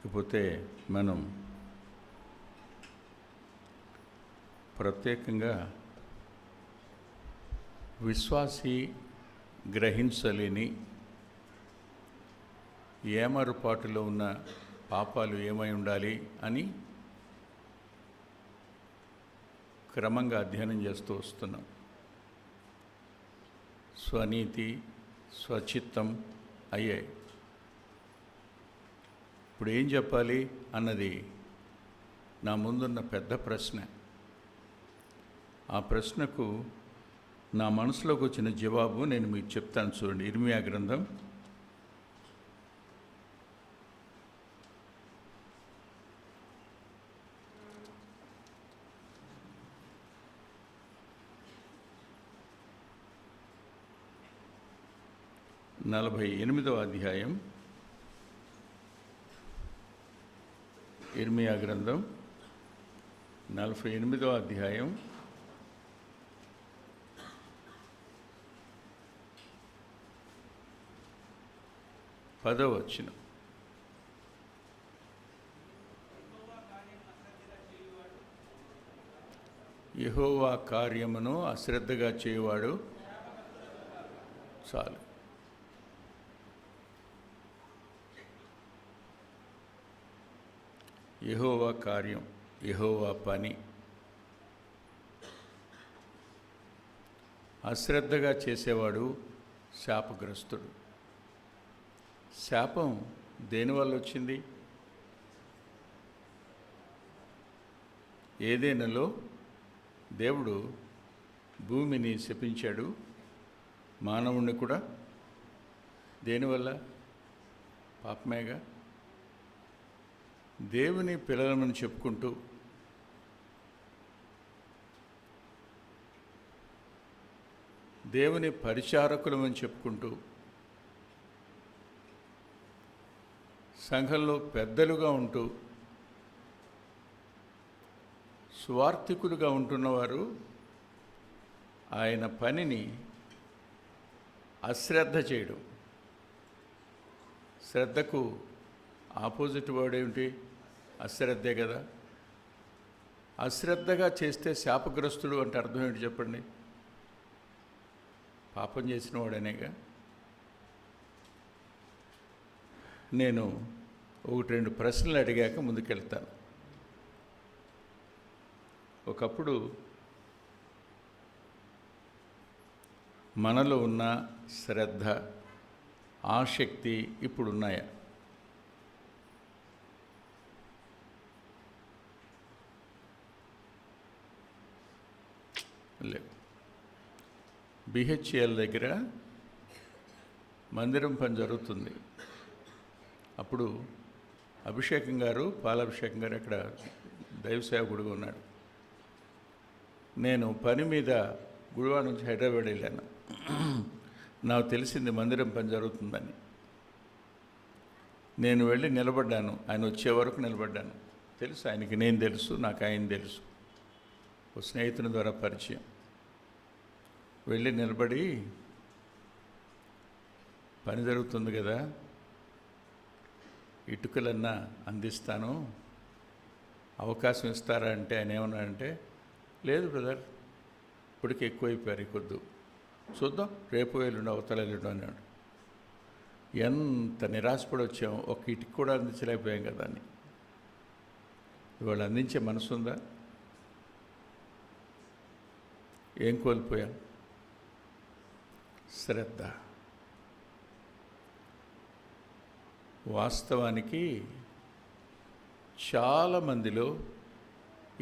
ఇకపోతే మనం ప్రత్యేకంగా విశ్వాసి గ్రహించలేని ఏమరుపాటులో ఉన్న పాపాలు ఏమై ఉండాలి అని క్రమంగా అధ్యయనం చేస్తూ వస్తున్నాం. స్వనీతి, స్వచిత్తం అయ్యాయి. ఇప్పుడు ఏం చెప్పాలి అన్నది నా ముందున్న పెద్ద ప్రశ్న. ఆ ప్రశ్నకు నా మనసులోకి వచ్చిన జవాబు నేను మీకు చెప్తాను. చూడండి, ఇర్మియా గ్రంథం 48వ అధ్యాయం. ఇర్మియా గ్రంథం 48వ అధ్యాయం 10వ వచనం. యెహోవా కార్యమును అశ్రద్ధగా చేయువాడు చాలు. యెహోవా కార్యం, యెహోవా పని అశ్రద్ధగా చేసేవాడు శాపగ్రస్తుడు. శాపం దేనివల్ల వచ్చింది? ఏదేనలో దేవుడు భూమిని శపించాడు, మానవుణ్ణి కూడా. దేనివల్ల? పాపమేగా. దేవుని పిల్లలమని చెప్పుకుంటూ దేవుని పరిచారకులమని చెప్పుకుంటూ సంఘంలో పెద్దలుగా ఉంటూ సువార్థికులుగా ఉంటున్నవారు ఆయన పనిని అశ్రద్ధ చేయడం. శ్రద్ధకు ఆపోజిట్ వర్డ్ ఏమిటి? అశ్రద్ధే కదా. అశ్రద్ధగా చేస్తే శాపగ్రస్తుడు అంటే అర్థం ఏంటి చెప్పండి? పాపం చేసిన వాడనేగా. నేను 1-2 ప్రశ్నలు అడిగాక ముందుకెళ్తాను. ఒకప్పుడు మనలో ఉన్న శ్రద్ధ, ఆసక్తి ఇప్పుడున్నాయా? లేవు. బిహెచ్ఎల్ దగ్గర మందిరం పని జరుగుతుంది. అప్పుడు అభిషేకం గారు, పాలాభిషేకం గారు అక్కడ దైవసేవకుడుగా ఉన్నాడు. నేను పని మీద గుడివాడ నుంచి హైదరాబాద్ వెళ్ళాను. నాకు తెలిసింది మందిరం పని జరుగుతుందని. నేను వెళ్ళి నిలబడ్డాను. ఆయన వచ్చే వరకు నిలబడ్డాను. తెలుసు ఆయనకి, నేను తెలుసు, నాకు ఆయన తెలుసు. ఓ స్నేహితుని ద్వారా పరిచయం. వెళ్ళి నిలబడి, పని జరుగుతుంది కదా, ఇటుకలన్నా అందిస్తాను, అవకాశం ఇస్తారా అంటే ఆయన ఏమన్నాడంటే, లేదు బ్రదర్, ఇప్పటికి ఎక్కువైపోయారు, కొద్దు చూద్దాం, రేపు ఎల్లుండి అవతల ఎల్లుండి అన్నాడు. ఎంత నిరాశపడి వచ్చాము, ఒక ఇటుక కూడా అందించలేకపోయాం కదా అని. ఇవాళ అందించే మనసు ఉందా? ఏం కోల్పోయాం? శ్రద్ధ. వాస్తవానికి చాలామందిలో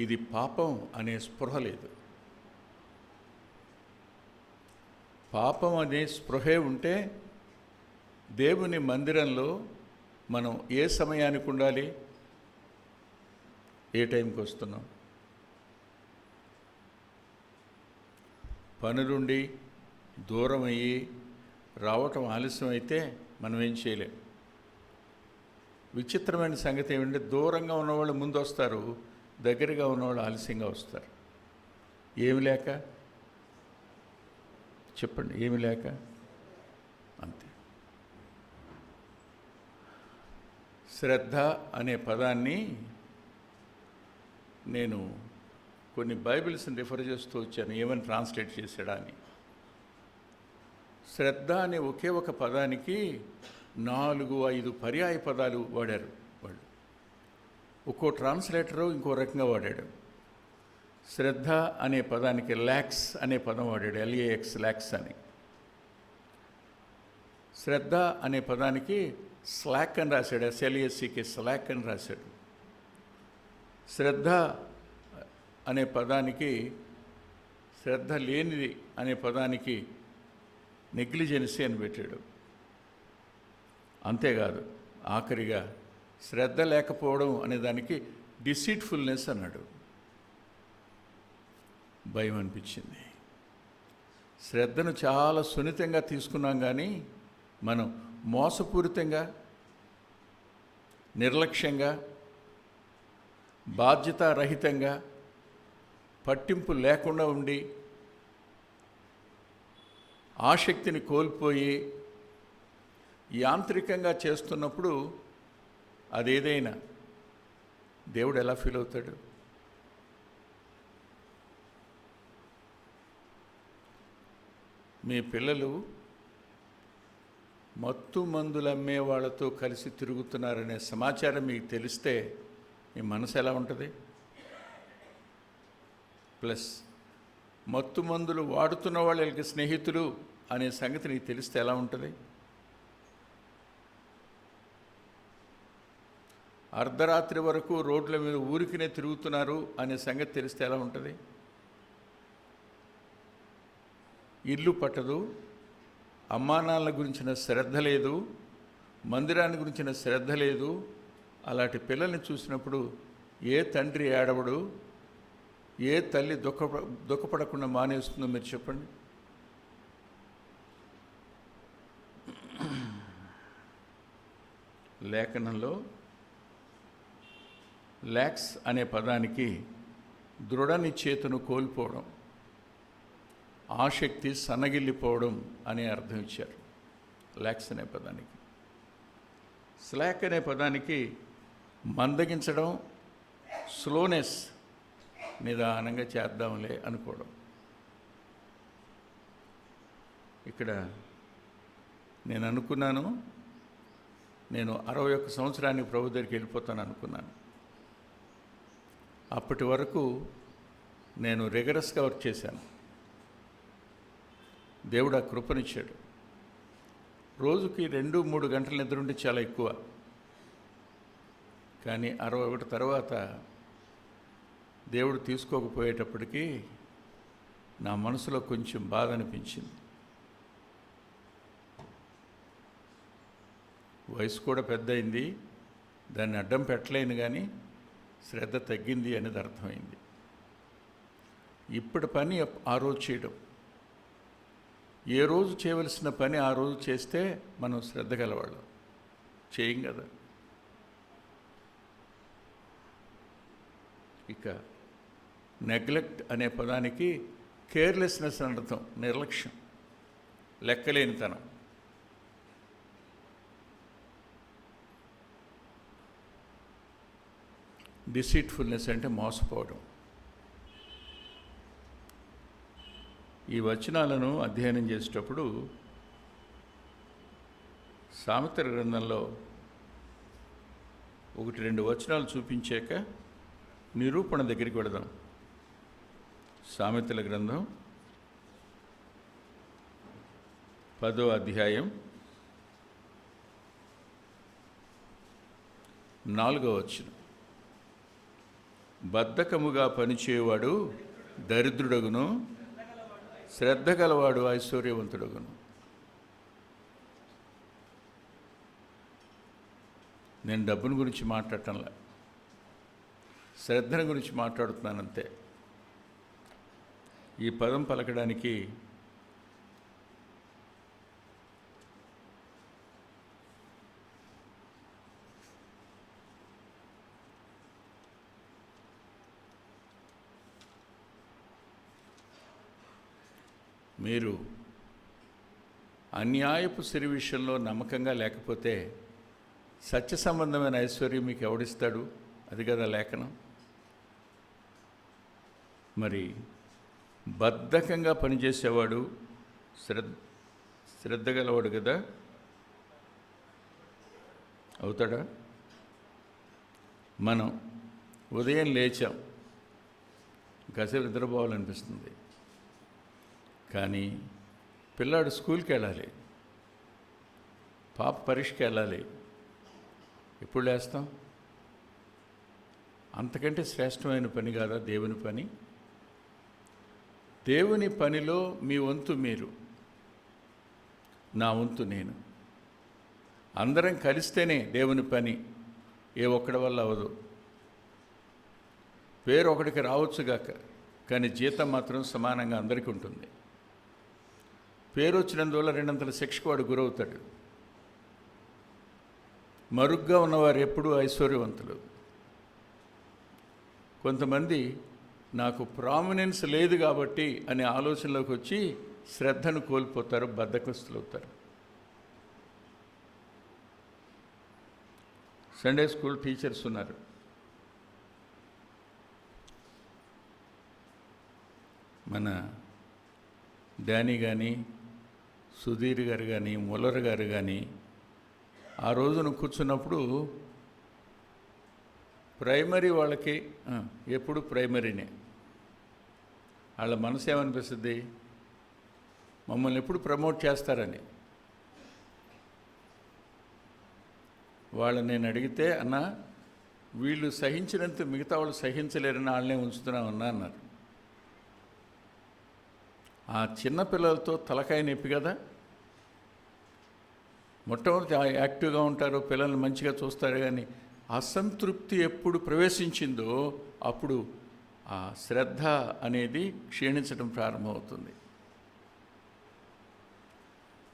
ఇది పాపం అనే స్పృహ లేదు. పాపం అనే స్పృహే ఉంటే దేవుని మందిరంలో మనం ఏ సమయానికి ఉండాలి? ఏ టైంకి వస్తున్నాం? పనులుండి దూరం అయ్యి రావటం ఆలస్యం అయితే మనం ఏం చేయలేం. విచిత్రమైన సంగతి ఏమంటే, దూరంగా ఉన్నవాళ్ళు ముందు వస్తారు, దగ్గరగా ఉన్నవాళ్ళు ఆలస్యంగా వస్తారు. ఏమి లేక చెప్పండి? ఏమి లేక, అంతే. శ్రద్ధ అనే పదాన్ని నేను కొన్ని బైబిల్స్ని రిఫర్ చేస్తూ వచ్చాను, ఏమని ట్రాన్స్లేట్ చేశాడా అని. శ్రద్ధ అనే ఒకే ఒక పదానికి 4-5 పర్యాయ పదాలు వాడారు వాళ్ళు. ఒక్కో ట్రాన్స్లేటరు ఇంకో రకంగా వాడాడు. శ్రద్ధ అనే పదానికి ల్యాక్స్ అనే పదం వాడాడు, LAX, ల్యాక్స్ అని. శ్రద్ధ అనే పదానికి స్లాక్ అని రాశాడు, SLACK, స్లాక్ అని రాశాడు. శ్రద్ధ అనే పదానికి, శ్రద్ధ లేనిది అనే పదానికి నెగ్లిజెన్సీ అని పెట్టాడు. అంతేకాదు, ఆఖరిగా శ్రద్ధ లేకపోవడం అనే దానికి డిసీట్ఫుల్నెస్ అన్నాడు. భయం అనిపించింది. శ్రద్ధను చాలా సున్నితంగా తీసుకున్నాం, కానీ మనం మోసపూరితంగా, నిర్లక్ష్యంగా, బాధ్యతారహితంగా, పట్టింపు లేకుండా ఉండి ఆసక్తిని కోల్పోయి యాంత్రికంగా చేస్తున్నప్పుడు అదేదైనా దేవుడు ఎలా ఫీల్ అవుతాడు? మీ పిల్లలు మత్తు మందులు అమ్మే వాళ్ళతో కలిసి తిరుగుతున్నారనే సమాచారం మీకు తెలిస్తే మీ మనసు ఎలా ఉంటుంది? ప్లస్ మత్తు మందులు వాడుతున్న వాళ్ళకి స్నేహితులు అనే సంగతి నీకు తెలిస్తే ఎలా ఉంటుంది? అర్ధరాత్రి వరకు రోడ్ల మీద ఊరికినే తిరుగుతున్నారు అనే సంగతి తెలిస్తే ఎలా ఉంటుంది? ఇల్లు పట్టదు, అమ్మానాన్నల గురించిన శ్రద్ధ లేదు, మందిరాన్ని గురించిన శ్రద్ధ లేదు. అలాంటి పిల్లల్ని చూసినప్పుడు ఏ తండ్రి ఏడవడు, ఏ తల్లి దుఃఖపడకుండా మానేస్తుందో మీరు చెప్పండి. లేఖనంలో ల్యాక్స్ అనే పదానికి దృఢ నిశ్చేతను కోల్పోవడం, ఆసక్తి సన్నగిల్లిపోవడం అనే అర్థం ఇచ్చారు ల్యాక్స్ అనే పదానికి. స్లాక్ అనే పదానికి మందగించడం, స్లోనెస్, నిదానంగా చేద్దాంలే అనుకోవడం. ఇక్కడ నేను అనుకున్నాను, నేను 61 సంవత్సరానికి ప్రభు దగ్గరికి వెళ్ళిపోతాను అనుకున్నాను. అప్పటి వరకు నేను రిగరస్గా వర్క్ చేశాను. దేవుడు ఆ కృపనిచ్చాడు. రోజుకి 2-3 గంటల నిద్ర ఉంటే చాలా ఎక్కువ. కానీ 61 తర్వాత దేవుడు తీసుకోకపోయేటప్పటికీ నా మనసులో కొంచెం బాధ అనిపించింది. వయసు కూడా పెద్ద అయింది, దాన్ని అడ్డం పెట్టలేను, కానీ శ్రద్ధ తగ్గింది అనేది అర్థమైంది. ఇప్పటి పని ఆ రోజు చేయడం, ఏ రోజు చేయవలసిన పని ఆ రోజు చేస్తే మనం శ్రద్ధ గలవాళ్ళం. చేయం కదా. ఇక నెగ్లెక్ట్ అనే పదానికి కేర్లెస్నెస్ అని అర్థం, నిర్లక్ష్యం, లెక్కలేనితనం. డిసీట్ఫుల్నెస్ అంటే మోసపోవడం. ఈ వచనాలను అధ్యయనం చేసేటప్పుడు సామెతల గ్రంథంలో 1-2 వచనాలు చూపించాక నిరూపణ దగ్గరికి వెళదాం. సామెతల గ్రంథం 10వ అధ్యాయం 4వ వచనం. బద్ధకముగా పనిచేయవాడు దరిద్రుడగును, శ్రద్ధ గలవాడు ఐశ్వర్యవంతుడగును. నేను డబ్బుని గురించి మాట్లాడటంలా, శ్రద్ధను గురించి మాట్లాడుతున్నానంతే. ఈ పదం పలకడానికి మీరు అన్యాయపు సిరి విషయంలో నమ్మకంగా లేకపోతే సత్య సంబంధమైన ఐశ్వర్యం మీకు ఎవడిస్తాడు? అది కదా లేఖనం. మరి బద్ధకంగా పనిచేసేవాడు శ్రద్ధ గలవాడు కదా అవుతాడా? మనం ఉదయం లేచాం, కాసేపు నిద్రపోవాలనిపిస్తుంది, కానీ పిల్లాడు స్కూల్కి వెళ్ళాలి, పాప పరీక్షకి వెళ్ళాలి. ఎప్పుడు లేస్తాం? అంతకంటే శ్రేష్టమైన పని కాదా దేవుని పని? దేవుని పనిలో మీ వంతు మీరు, నా వంతు నేను. అందరం కలిస్తేనే దేవుని పని. ఏ ఒక్కడి వల్ల అవ్వదు. పేరు ఒకటికి రావచ్చుగాక, కానీ జీతం మాత్రం సమానంగా అందరికీ ఉంటుంది. పేరు వచ్చినందువల్ల రెండంతల శిక్షకు వాడు గురవుతాడు. మరుగ్గా ఉన్నవారు ఎప్పుడూ ఐశ్వర్యవంతులు. కొంతమంది నాకు ప్రామినెన్స్ లేదు కాబట్టి అనే ఆలోచనలోకి వచ్చి శ్రద్ధను కోల్పోతారు, బద్ధకస్తులు అవుతారు. సండే స్కూల్ టీచర్స్ ఉన్నారు. మన డానీ కానీ, సుధీర్ గారు కానీ, ముల్లర్ గారు కానీ ఆ రోజున కూర్చున్నప్పుడు ప్రైమరీ వాళ్ళకి ఎప్పుడు ప్రైమరీనే. వాళ్ళ మనసు ఏమనిపిస్తుంది? మమ్మల్ని ఎప్పుడు ప్రమోట్ చేస్తారని. వాళ్ళని నేను అడిగితే, అన్న వీళ్ళు సహించినంత మిగతా వాళ్ళు సహించలేరని వాళ్ళనే ఉంచుతున్నామన్నా అన్నారు. ఆ చిన్నపిల్లలతో తలకాయ నొప్పి కదా. మొట్టమొదటి యాక్టివ్గా ఉంటారు, పిల్లల్ని మంచిగా చూస్తారు, కానీ అసంతృప్తి ఎప్పుడు ప్రవేశించిందో అప్పుడు ఆ శ్రద్ధ అనేది క్షీణించడం ప్రారంభమవుతుంది.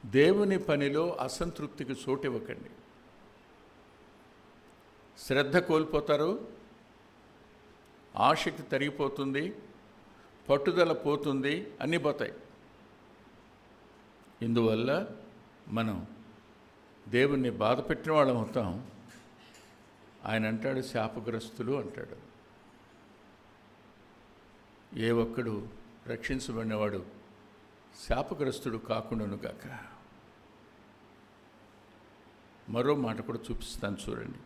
దేవుని పనిలో అసంతృప్తికి చోటు ఇవ్వకండి. శ్రద్ధ కోల్పోతారు, ఆసక్తి తరిగిపోతుంది, పట్టుదల పోతుంది, అన్నీ పోతాయి. ఇందువల్ల మనం దేవుణ్ణి బాధ పెట్టిన వాళ్ళం అవుతాం. ఆయన అంటాడు శాపగ్రస్తులు అంటాడు. ఏ ఒక్కడు రక్షించబడినవాడు శాపగ్రస్తుడు కాకుండాను గాక. మరో మాట కూడా చూపిస్తాను చూడండి.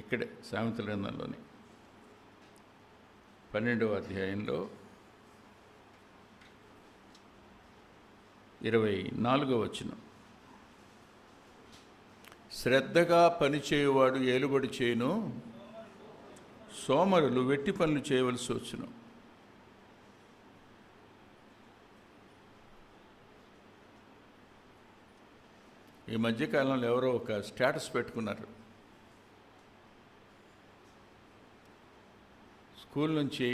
ఇక్కడే సామెతల గ్రంథంలోని 12వ అధ్యాయంలో 24వ వచనం. శ్రద్ధగా పనిచేయువాడు ఏలుబడి చేయును, సోమరులు వెట్టి పనులు చేయవలసి వచ్చును. ఈ మధ్యకాలంలో ఎవరో ఒక స్టేటస్ పెట్టుకున్నారు. స్కూల్ నుంచి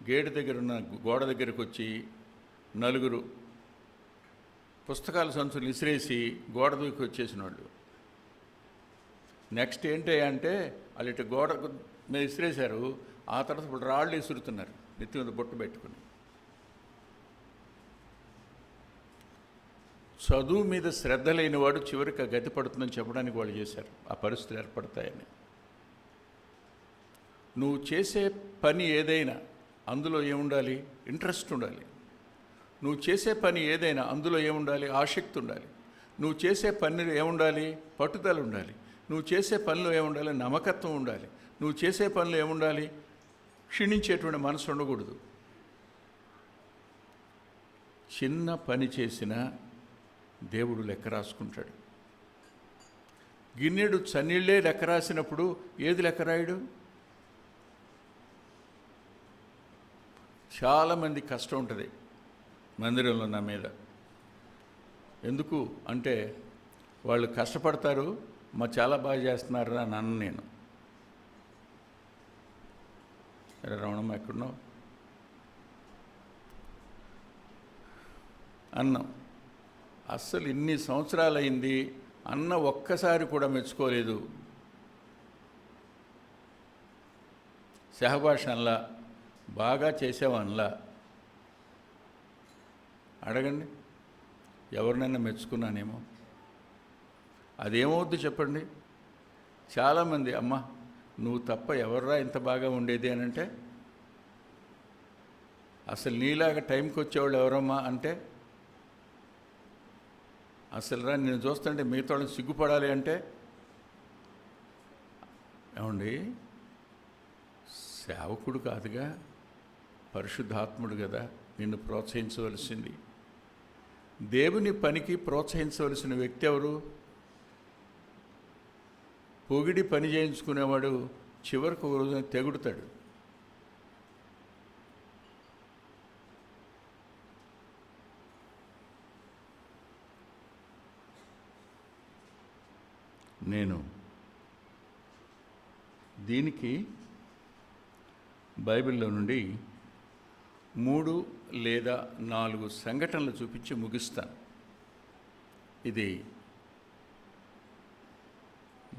గేటు దగ్గర ఉన్న గోడ దగ్గరకు వచ్చి నలుగురు పుస్తకాల సంచులు ఇసిరేసి గోడ దూకి వచ్చేసిన వాళ్ళు. నెక్స్ట్ ఏంటి అంటే వాళ్ళు ఇటు గోడ మీద ఇసిరేశారు, ఆ తర్వాత ఇప్పుడు రాళ్ళు ఇసురుతున్నారు నెత్తి మీద బొట్టు పెట్టుకుని. చదువు మీద శ్రద్ధ లేనివాడు చివరికి గతి పడుతుందని చెప్పడానికి వాళ్ళు చేశారు. ఆ పరిస్థితులు ఏర్పడతాయని. నువ్వు చేసే పని ఏదైనా అందులో ఏముండాలి? ఇంట్రెస్ట్ ఉండాలి. నువ్వు చేసే పని ఏదైనా అందులో ఏముండాలి? ఆసక్తి ఉండాలి. నువ్వు చేసే పనిలో ఏముండాలి? పట్టుదల ఉండాలి. నువ్వు చేసే పనిలో ఏముండాలి? నమ్మకత్వం ఉండాలి. నువ్వు చేసే పనిలో ఏముండాలి? క్షీణించేటువంటి మనసు ఉండకూడదు. చిన్న పని చేసినా దేవుడు లెక్క రాసుకుంటాడు. గిన్నెడు చన్నీళ్ళే లెక్క రాసినప్పుడు ఏది లెక్క రాయడు? చాలామంది కష్టం ఉంటుంది మందిరంలో నా మీద. ఎందుకు అంటే వాళ్ళు కష్టపడతారు, చాలా బాగా చేస్తున్నారు అని అన్న నేను. రమణమ్మ ఎక్కడున్నావు అన్నాం. అస్సలు ఇన్ని సంవత్సరాలు అయింది అన్న ఒక్కసారి కూడా మెచ్చుకోలేదు. సహభాష అనలా, బాగా చేసావనలా. అడగండి, ఎవరినైనా మెచ్చుకున్నానేమో. అదేమవుద్ది చెప్పండి? చాలామంది అమ్మ నువ్వు తప్ప ఎవర్రా ఇంత బాగా ఉండేది అని అంటే, అసలు నీలాగా టైంకి వచ్చేవాళ్ళు ఎవరమ్మా అంటే, అసలు రా నేను చూస్తుంటే మిగతా వాళ్ళని సిగ్గుపడాలి అంటే, ఏమండి సేవకుడు కాదుగా, పరిశుద్ధాత్ముడు కదా నిన్ను ప్రోత్సహించవలసింది. దేవుని పనికి ప్రోత్సహించవలసిన వ్యక్తి ఎవరు? పొగిడి పని చేయించుకునేవాడు చివరికి ఒక రోజున తెగుడుతాడు. నేను దీనికి బైబిల్లో నుండి 3 లేదా 4 సంఘటనలు చూపించి ముగిస్తాను. ఇది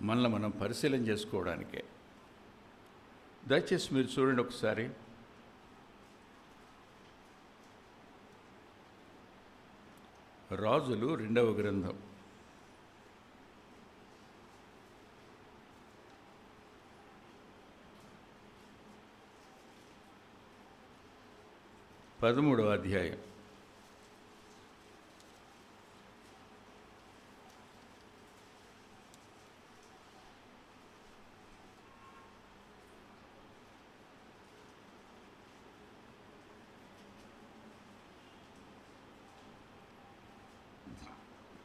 మనల్ని మనం పరిశీలన చేసుకోవడానికే. దయచేసి మీరు చూడండి ఒకసారి. రాజులు 2వ గ్రంథం 13వ అధ్యాయం.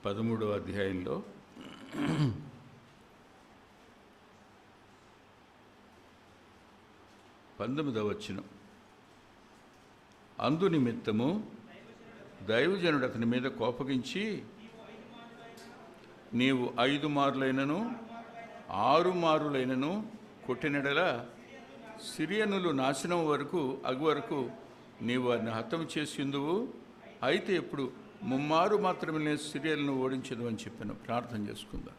పదమూడవ అధ్యాయంలో 19వ వచనం. అందునిమిత్తము దైవజనుడు అతని మీద కోపగించి, నీవు 5 మారులైనను 6 మారులైనను కొట్టినడల సిరియనులు నాశనం అగు వరకు నీవు వారిని హతం చేసిందువు. అయితే ఇప్పుడు 3 మారు మాత్రమే సిరియలను ఓడించదు అని చెప్పాను. ప్రార్థన చేసుకుందాం.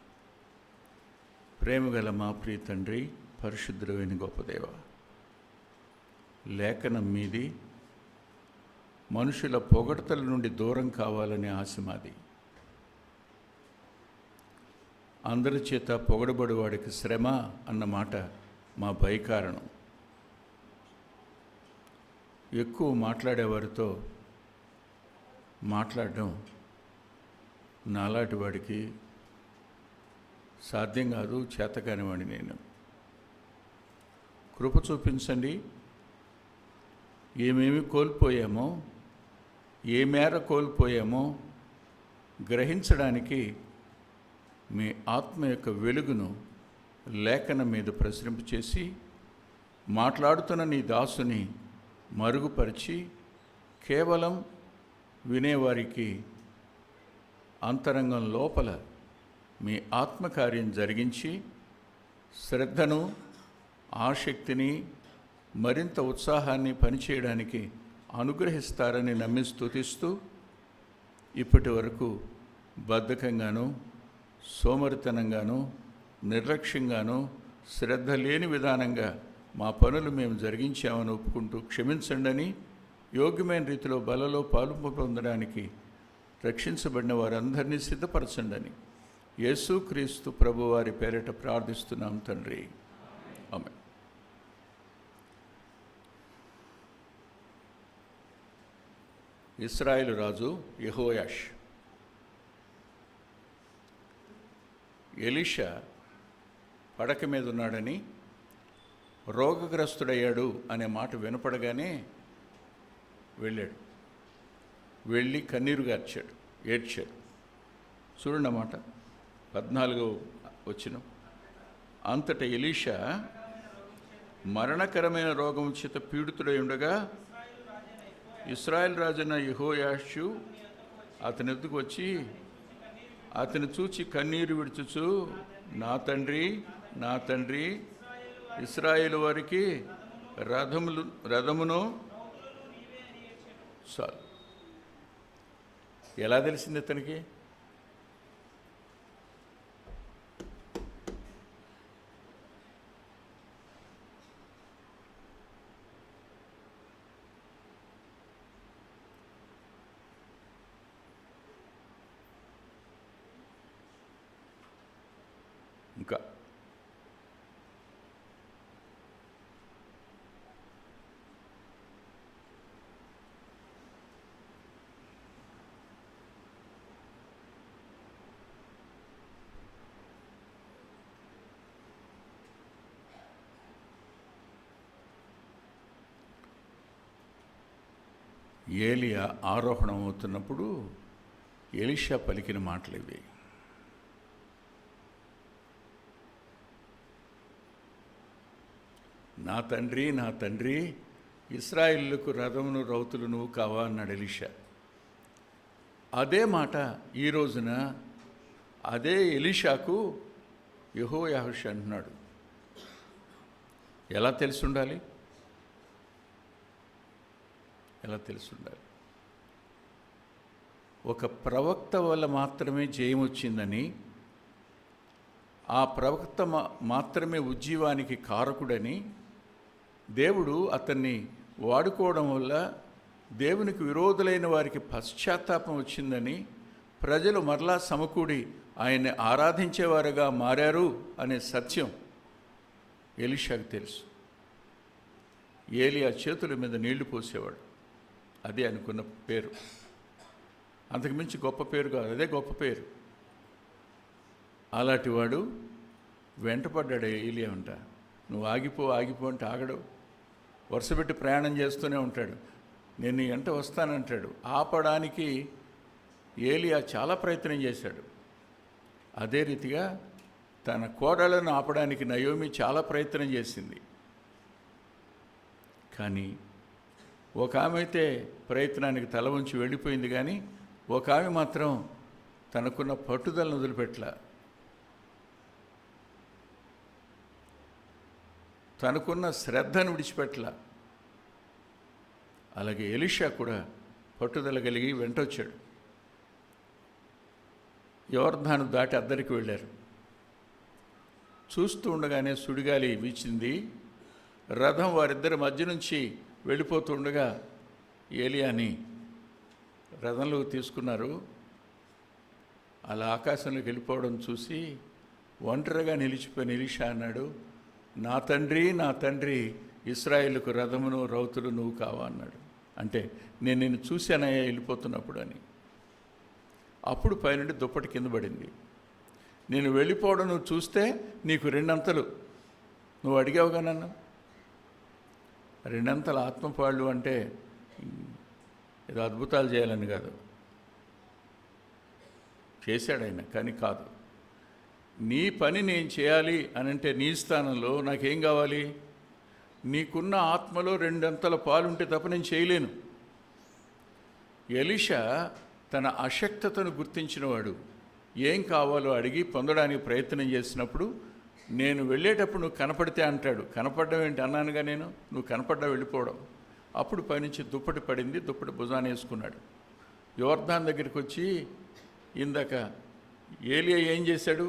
ప్రేమగల మా ప్రియ తండ్రి, పరిశుద్ధుడైన గొప్ప దేవ, లేఖనం మీది, మనుషుల పొగడ్తల నుండి దూరం కావాలనే ఆశ మాది. అందరి చేత పొగడబడివాడికి శ్రమ అన్న మాట మా భయకారణం. ఎక్కువ మాట్లాడేవారితో మాట్లాడడం నాలాంటి వాడికి సాధ్యం కాదు, చేతకానివాడిని నేను. కృప చూపించండి. ఏమేమి కోల్పోయామో, ఏ మేర కోల్పోయామో గ్రహించడానికి మీ ఆత్మ యొక్క వెలుగును లేఖనం మీద ప్రసరింపచేసి మాట్లాడుతున్న నీ దాసుని మరుగుపరిచి కేవలం వినేవారికి అంతరంగం లోపల మీ ఆత్మకార్యం జరిగించి శ్రద్ధను, ఆసక్తిని, మరింత ఉత్సాహాన్ని పనిచేయడానికి అనుగ్రహిస్తారని నమ్మి స్తుతిస్తూ, ఇప్పటి వరకు బద్ధకంగాను, సోమరితనంగాను, నిర్లక్ష్యంగాను, శ్రద్ధ లేని విధానంగా మా పనులు మేము జరిగించామని ఒప్పుకుంటూ క్షమించండి. యోగ్యమైన రీతిలో బలలో పాలు పొందడానికి రక్షించబడిన వారందరినీ సిద్ధపరచండి. యేసుక్రీస్తు ప్రభువారి పేరిట ప్రార్థిస్తున్నాం తండ్రి. ఆమేన్. ఇశ్రాయేలు రాజు యెహోయాష్. ఎలీషా పడక మీద ఉన్నాడని, రోగగ్రస్తుడయ్యాడు అనే మాట వినపడగానే వెళ్ళాడు. వెళ్ళి కన్నీరు గార్చాడు, ఏడ్చాడు. చూడండి అన్నమాట 14వ వచనం. అంతటా ఎలీషా మరణకరమైన రోగం చేత పీడితుడై ఉండగా ఇశ్రాయేలు రాజైన యెహోయాషు అతని ఎద్దుకు వచ్చి అతని చూచి కన్నీరు విడుచుచు, నా తండ్రి, నా తండ్రి, ఇశ్రాయేలు వారికి రథమును. చాలు. ఎలా తెలిసింది అతనికి? ఇంకా ఏలియా ఆరోహణం అవుతున్నప్పుడు ఎలీషా పలికిన మాటలు ఇవి. నా తండ్రి, నా తండ్రి, ఇశ్రాయేలుకు రథమును రౌతులు నువ్వు కావా అన్నాడు ఎలీషా. అదే మాట ఈ రోజున అదే ఎలీషాకు యెహోయాషు అంటున్నాడు. ఎలా తెలుసుండాలి? ఒక ప్రవక్త వల్ల మాత్రమే జయం వచ్చిందని, ఆ ప్రవక్త మాత్రమే ఉజ్జీవానికి కారకుడని, దేవుడు అతన్ని వాడుకోవడం వల్ల దేవునికి విరోధులైన వారికి పశ్చాత్తాపం వచ్చిందని, ప్రజలు మరలా సమకూడి ఆయన్ని ఆరాధించేవారుగా మారారు అనే సత్యం ఎలీషాకు తెలుసు. ఏలియా చేతుల మీద నీళ్లు పోసేవాడు. అదే అనుకున్న పేరు. అంతకుమించి గొప్ప పేరు కాదు, అదే గొప్ప పేరు. అలాంటి వాడు వెంటపడ్డాడు ఏలియా అంట. నువ్వు ఆగిపో అంటే ఆగడు. వరుసపెట్టి ప్రయాణం చేస్తూనే ఉంటాడు. నేను నీ వెంట వస్తానంటాడు. ఆపడానికి ఏలియా చాలా ప్రయత్నం చేశాడు. అదే రీతిగా తన కోడలను ఆపడానికి నయోమి చాలా ప్రయత్నం చేసింది. కానీ ఒక ఆమె అయితే ప్రయత్నానికి తల ఉంచి వెళ్ళిపోయింది, కానీ ఒక ఆమె మాత్రం తనకున్న పట్టుదలను వదిలిపెట్టలా. తనకున్న శ్రద్ధను విడిచిపెట్టలా. అలాగే ఎలీషా కూడా పట్టుదల కలిగి వెంటొచ్చాడు. యోర్దాను దాటి అద్దరికి వెళ్ళారు. చూస్తూ ఉండగానే సుడిగాలి వీచింది. రథం వారిద్దరి మధ్య నుంచి వెళ్ళిపోతుండగా ఏలియాని రథంలోకి తీసుకున్నారు. అలా ఆకాశంలోకి వెళ్ళిపోవడం చూసి ఒంటరిగా నిలిచిపోయిన ఎలీషా అన్నాడు, నా తండ్రి, నా తండ్రి, ఇశ్రాయేలుకు రథమును రౌతులు నువ్వు కావా అన్నాడు. అంటే నేను నిన్ను చూశానయ్యా వెళ్ళిపోతున్నప్పుడు అని. అప్పుడు పైనుండి దుప్పటి కింద పడింది. నేను వెళ్ళిపోవడం నువ్వు చూస్తే నీకు రెండంతలు, నువ్వు అడిగావుగా నన్ను, రెండంతల ఆత్మపాళ్ళు అంటే ఏదో అద్భుతాలు చేయాలని కాదు, చేశాడు ఆయన, కానీ కాదు. నీ పని నేను చేయాలి అని అంటే నీ స్థానంలో నాకేం కావాలి? నీకున్న ఆత్మలో రెండంతల పాలుంటే తప్ప నేను చేయలేను. ఎలీషా తన అశక్తతను గుర్తించినవాడు. ఏం కావాలో అడిగి పొందడానికి ప్రయత్నం చేసినప్పుడు, నేను వెళ్ళేటప్పుడు నువ్వు కనపడితే అంటాడు. కనపడడం ఏంటి అన్నానుగా నేను, నువ్వు కనపడ్డా వెళ్ళిపోవడం. అప్పుడు పైనుంచి దుప్పటి పడింది. దుప్పటి భుజాన వేసుకున్నాడు. యోర్దాన్ దగ్గరికి వచ్చి, ఇందాక ఏలియా ఏం చేశాడు?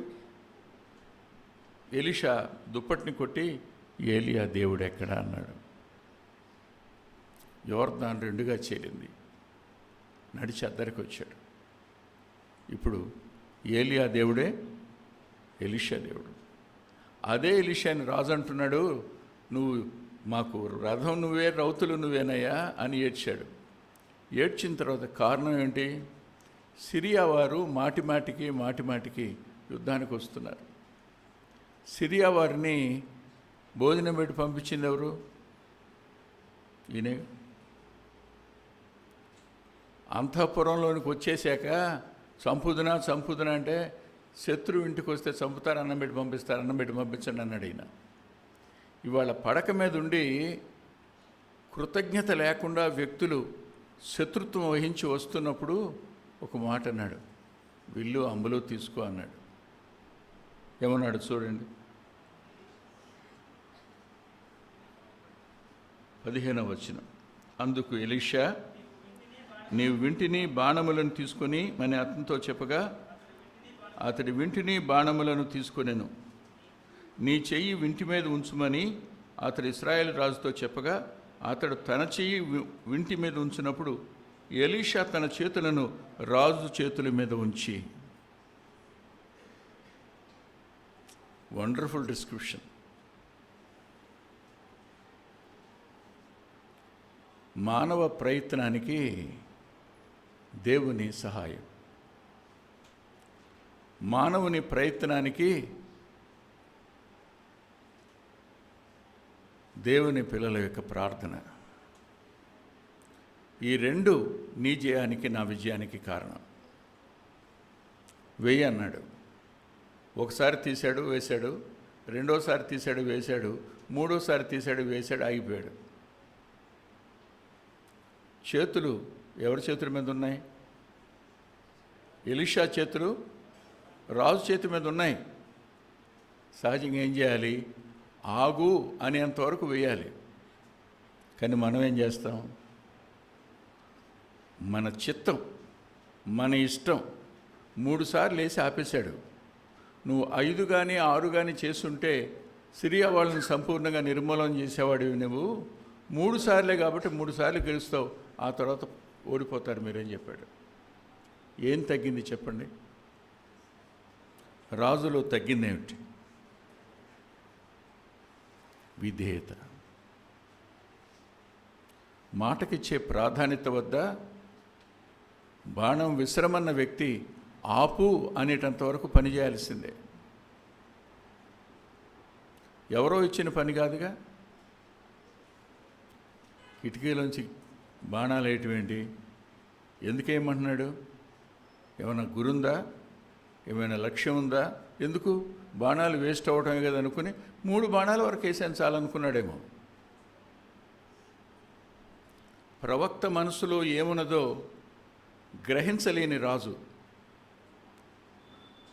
ఎలీషా దుప్పటిని కొట్టి, ఏలియా దేవుడు ఎక్కడా అన్నాడు. యోర్దాన్ రెండుగా చేరింది. నడిచి అద్దరికి వచ్చాడు. ఇప్పుడు ఏలియా దేవుడే, ఎలీషా దేవుడు. అదే ఎలీషాని రాజు అంటున్నాడు, నువ్వు మాకు రథం నువ్వే, రౌతులు నువ్వేనయ్యా అని ఏడ్చాడు. ఏడ్చిన తర్వాత కారణం ఏంటి? సిరియా వారు మాటి మాటికి యుద్ధానికి వస్తున్నారు. సిరియా వారిని భోజనం పెట్టి పంపించింది ఎవరు? ఈయనే. అంతఃపురంలోనికి వచ్చేసాక చంపుదునా అంటే, శత్రువు ఇంటికి వస్తే చంపుతారు, అన్నం పెట్టి పంపించండి అన్నాడు ఈయన. ఇవాళ పడక మీద ఉండి కృతజ్ఞత లేకుండా వ్యక్తులు శత్రుత్వం వహించి వస్తున్నప్పుడు ఒక మాట అన్నాడు, విల్లు అంబులో తీసుకో అన్నాడు. ఏమన్నాడు చూడండి, 15వ వచనం. అందుకు ఎలీషా, నీవు వింటిని బాణములను తీసుకొని మన అతనితో చెప్పగా, అతడి వింటిని బాణములను తీసుకొనెను. నీ చెయ్యి వింటి మీద ఉంచుమని అతడు ఇశ్రాయేలు రాజుతో చెప్పగా, అతడు తన చెయ్యి వింటి మీద ఉంచినప్పుడు ఎలీషా తన చేతులను రాజు చేతుల మీద ఉంచి. Wonderful description. మానవ ప్రయత్నానికి దేవుని సహాయం, మానవుని ప్రయత్నానికి దేవుని పిల్లల యొక్క ప్రార్థన. ఈ రెండు నీ జయానికి నా విజయానికి కారణం. వెయ్యి అన్నాడు. ఒకసారి తీశాడు, వేశాడు. రెండోసారి తీశాడు, వేశాడు. మూడోసారి తీశాడు, వేశాడు, ఆగిపోయాడు. చేతులు ఎవరి చేతుల మీద ఉన్నాయి? ఎలీషా చేతులు రాజు చేతి మీద ఉన్నాయి. సహజంగా ఏం చేయాలి? ఆగు అనేంతవరకు వేయాలి. కానీ మనం ఏం చేస్తాం? మన చిత్తం, మన ఇష్టం 3 సార్లు వేసి ఆపేశాడు. నువ్వు 5 కానీ 6 కానీ చేస్తుంటే సిరియా వాళ్ళని సంపూర్ణంగా నిర్మూలన చేసేవాడివి. నువ్వు 3 సార్లే కాబట్టి 3 సార్లు గెలుస్తావు, ఆ తర్వాత ఓడిపోతారు మీరేం చెప్పాడు. ఏం తగ్గింది చెప్పండి? రాజులో తగ్గిందేమిటి? విధేయత. మాటకిచ్చే ప్రాధాన్యత వద్ద బాణం విశ్రమన్న వ్యక్తి ఆపు అనేటంత వరకు పని చేయాల్సిందే. ఎవరో ఇచ్చిన పని కాదుగా. కిటికీలోంచి బాణాలు వేయటమేంటి? ఎందుకేమంటున్నాడు? ఏమైనా గురుందా? ఏమైనా లక్ష్యం ఉందా? ఎందుకు? బాణాలు వేస్ట్ అవ్వటమే కదా అనుకుని 3 బాణాల వరకు వేసాను చాలనుకున్నాడేమో. ప్రవక్త మనసులో ఏమున్నదో గ్రహించలేని రాజు,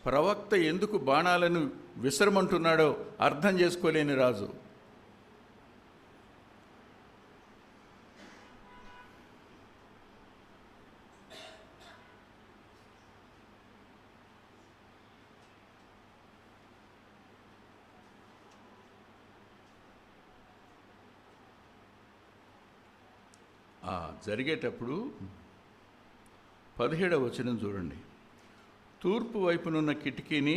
ప్రవక్త ఎందుకు బాణాలను విసరమంటున్నాడో అర్థం చేసుకోలేని రాజు. జరిగేటప్పుడు 17వ వచనం చూడండి. తూర్పు వైపునున్న కిటికీని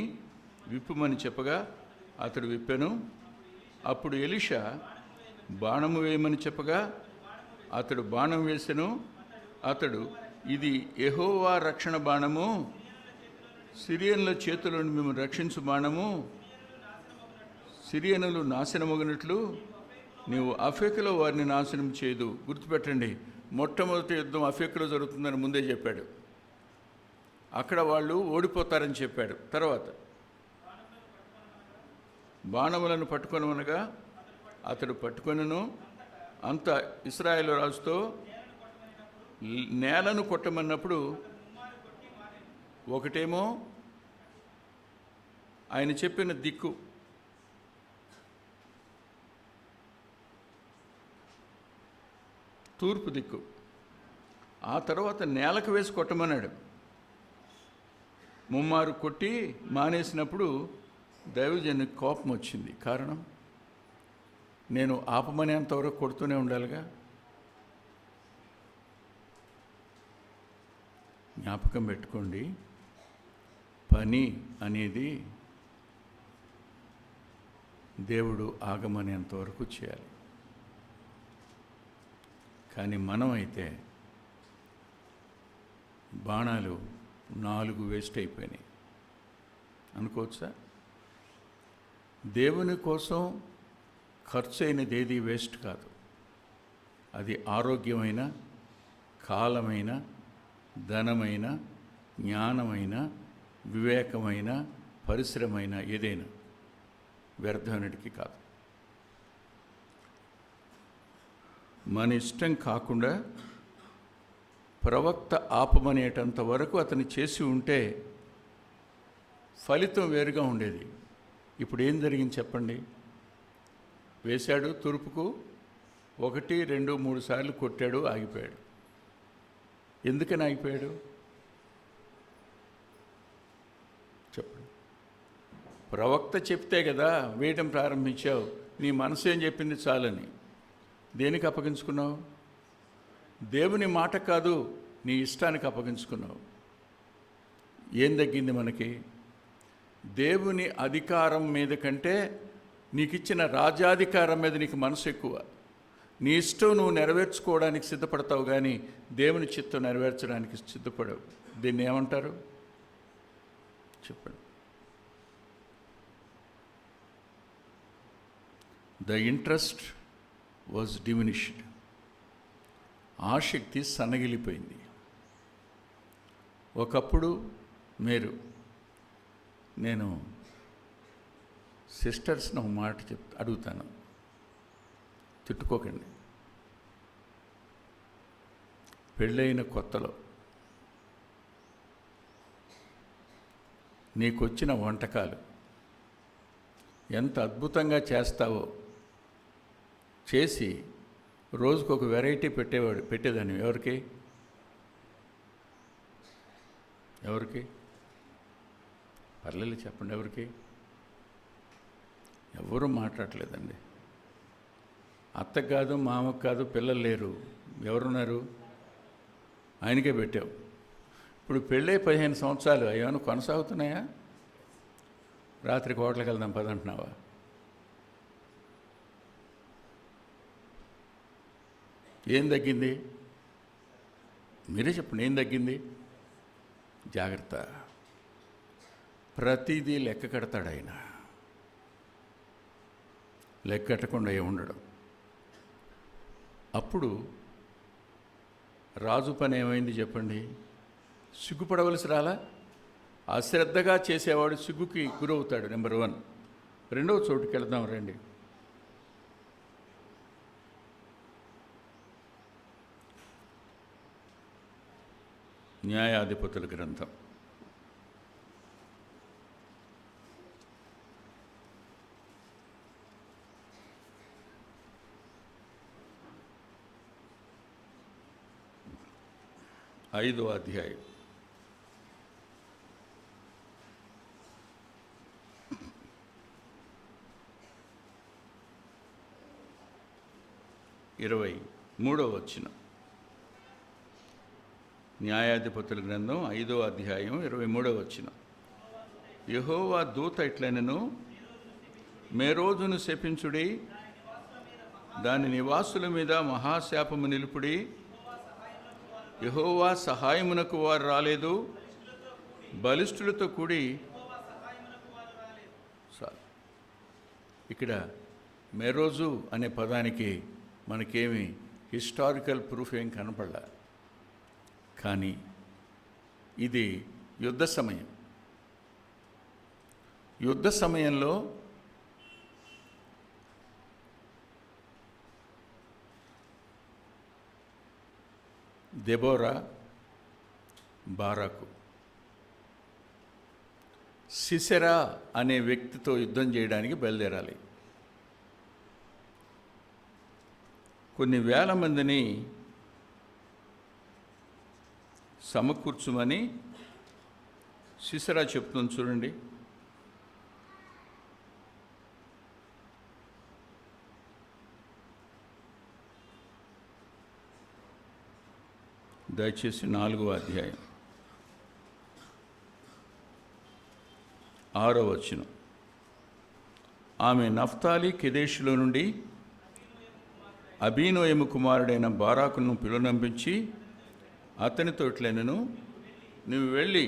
విప్పుమని చెప్పగా అతడు విప్పెను. అప్పుడు ఎలీషా బాణము వేయమని చెప్పగా అతడు బాణం వేసెను. అతడు, ఇది యెహోవా రక్షణ బాణము, సిరియనుల చేతుల నుండి మేము రక్షించు బాణము. సిరియనులు నాశనమగినట్లు నీవు అఫెకులో వారిని నాశనం చేయదు. గుర్తుపెట్టండి, మొట్టమొదటి యుద్ధం అఫెకులో జరుగుతుందని ముందే చెప్పాడు. అక్కడ వాళ్ళు ఓడిపోతారని చెప్పాడు. తర్వాత బాణములను పట్టుకొనమనగా అతడు పట్టుకొనను. అంత ఇశ్రాయేలు రాజుతో నేలను కొట్టమన్నప్పుడు ఒకటేమో ఆయన చెప్పిన దిక్కు, తూర్పు దిక్కు. ఆ తర్వాత నేలకు వేసి కొట్టమన్నాడు. ముమ్మారు కొట్టి మానేసినప్పుడు దైవజనునికి కోపం వచ్చింది. కారణం, నేను ఆపమనేంతవరకు కొడుతూనే ఉండాలిగా. జ్ఞాపకం పెట్టుకోండి, పని అనేది దేవుడు ఆగమనేంతవరకు చేయాలి. కానీ మనం అయితే బాణాలు 4 వేస్ట్ అయిపోయినాయి అనుకోవచ్చా? దేవుని కోసం ఖర్చు అయినది ఏది వేస్ట్ కాదు. అది ఆరోగ్యమైన, కాలమైన, ధనమైన, జ్ఞానమైన, వివేకమైన, పరిశ్రమైన, ఏదైనా వ్యర్థమైనటికి కాదు. మన ఇష్టం కాకుండా ప్రవక్త ఆపమనేటంత వరకు అతను చేసి ఉంటే ఫలితం వేరుగా ఉండేది. ఇప్పుడు ఏం జరిగింది చెప్పండి? వేశాడు, తూర్పుకు 1, 2, 3 సార్లు కొట్టాడు, ఆగిపోయాడు. ఎందుకని ఆగిపోయాడు చెప్పండి? ప్రవక్త చెప్తే కదా వేయటం ప్రారంభించావు. నీ మనసు ఏం చెప్పింది చాలని. దేనికి అప్పగించుకున్నావు? దేవుని మాట కాదు, నీ ఇష్టానికి అప్పగించుకున్నావు. ఏం తగ్గింది మనకి? దేవుని అధికారం మీద కంటే నీకు ఇచ్చిన రాజ్యాధికారం మీద నీకు మనసు ఎక్కువ. నీ ఇష్టం నువ్వు నెరవేర్చుకోవడానికి సిద్ధపడతావు, కానీ దేవుని చిత్తం నెరవేర్చడానికి సిద్ధపడవు. దీన్ని ఏమంటారు చెప్పండి? The interest was diminished. ఆసక్తి సన్నగిలిపోయింది. ఒకప్పుడు నేను సిస్టర్స్ని ఒక మాట అడుగుతాను, తిట్టుకోకండి. పెళ్ళైన కొత్తలో నీకొచ్చిన వంటకాలు ఎంత అద్భుతంగా చేస్తావో చేసి రోజుకొక వెరైటీ పెట్టేదాన్ని. ఎవరికి పర్లేదు చెప్పండి, ఎవరికి? ఎవరూ మాట్లాడలేదండి. అత్తకు కాదు, మామకు కాదు, పిల్లలు లేరు, ఎవరున్నారు? ఆయనకే పెట్టావు. ఇప్పుడు పెళ్ళై 15 సంవత్సరాలు ఏమైనా కొనసాగుతున్నాయా? రాత్రికి హోటల్కి వెళ్దాం పదంటున్నావా? ఏం తగ్గింది? మీరే చెప్పండి, ఏం తగ్గింది? జాగ్రత్త. ప్రతిదీ లెక్క కడతాడు ఆయన, లెక్కట్టకుండా ఏముండడం. అప్పుడు రాజు పని ఏమైంది చెప్పండి? సిగ్గుపడవలసి రాలా? అశ్రద్ధగా చేసేవాడు సిగ్గుకి గురవుతాడు. నెంబర్ 1. రెండవ చోటుకి వెళ్దాం రండి. న్యాయాధిపతుల గ్రంథం 5వ అధ్యాయం 23వ వచనం. న్యాయాధిపతుల గ్రంథం 5వ అధ్యాయం 23వ వచనం. యెహోవా దూత ఇట్లనెను, మేరోజును శపించుడి, దాని నివాసుల మీద మహాశాపము నిలుపుడి. యెహోవా సహాయమునకు వారు రాలేదు, బలిష్ఠులతో కూడి. ఇక్కడ మేరోజు అనే పదానికి మనకేమి హిస్టారికల్ ప్రూఫ్ ఏం కనపడలా, కానీ ఇది యుద్ధ సమయం. యుద్ధ సమయంలో దెబోరా, బారాకు, సిసెరా అనే వ్యక్తితో యుద్ధం చేయడానికి బయలుదేరాలి. కొన్ని వేల మందిని సమకూర్చుమని సిసెరా చెప్తుంది. చూడండి, దయచేసి 4వ అధ్యాయం 6వ వచనం. ఆమె నఫ్తాలి కెదేషులో నుండి అబీనోయము కుమారుడైన బారాకును పిలువనంపించి అతనితో ఇట్లనెను, నువ్వు వెళ్ళి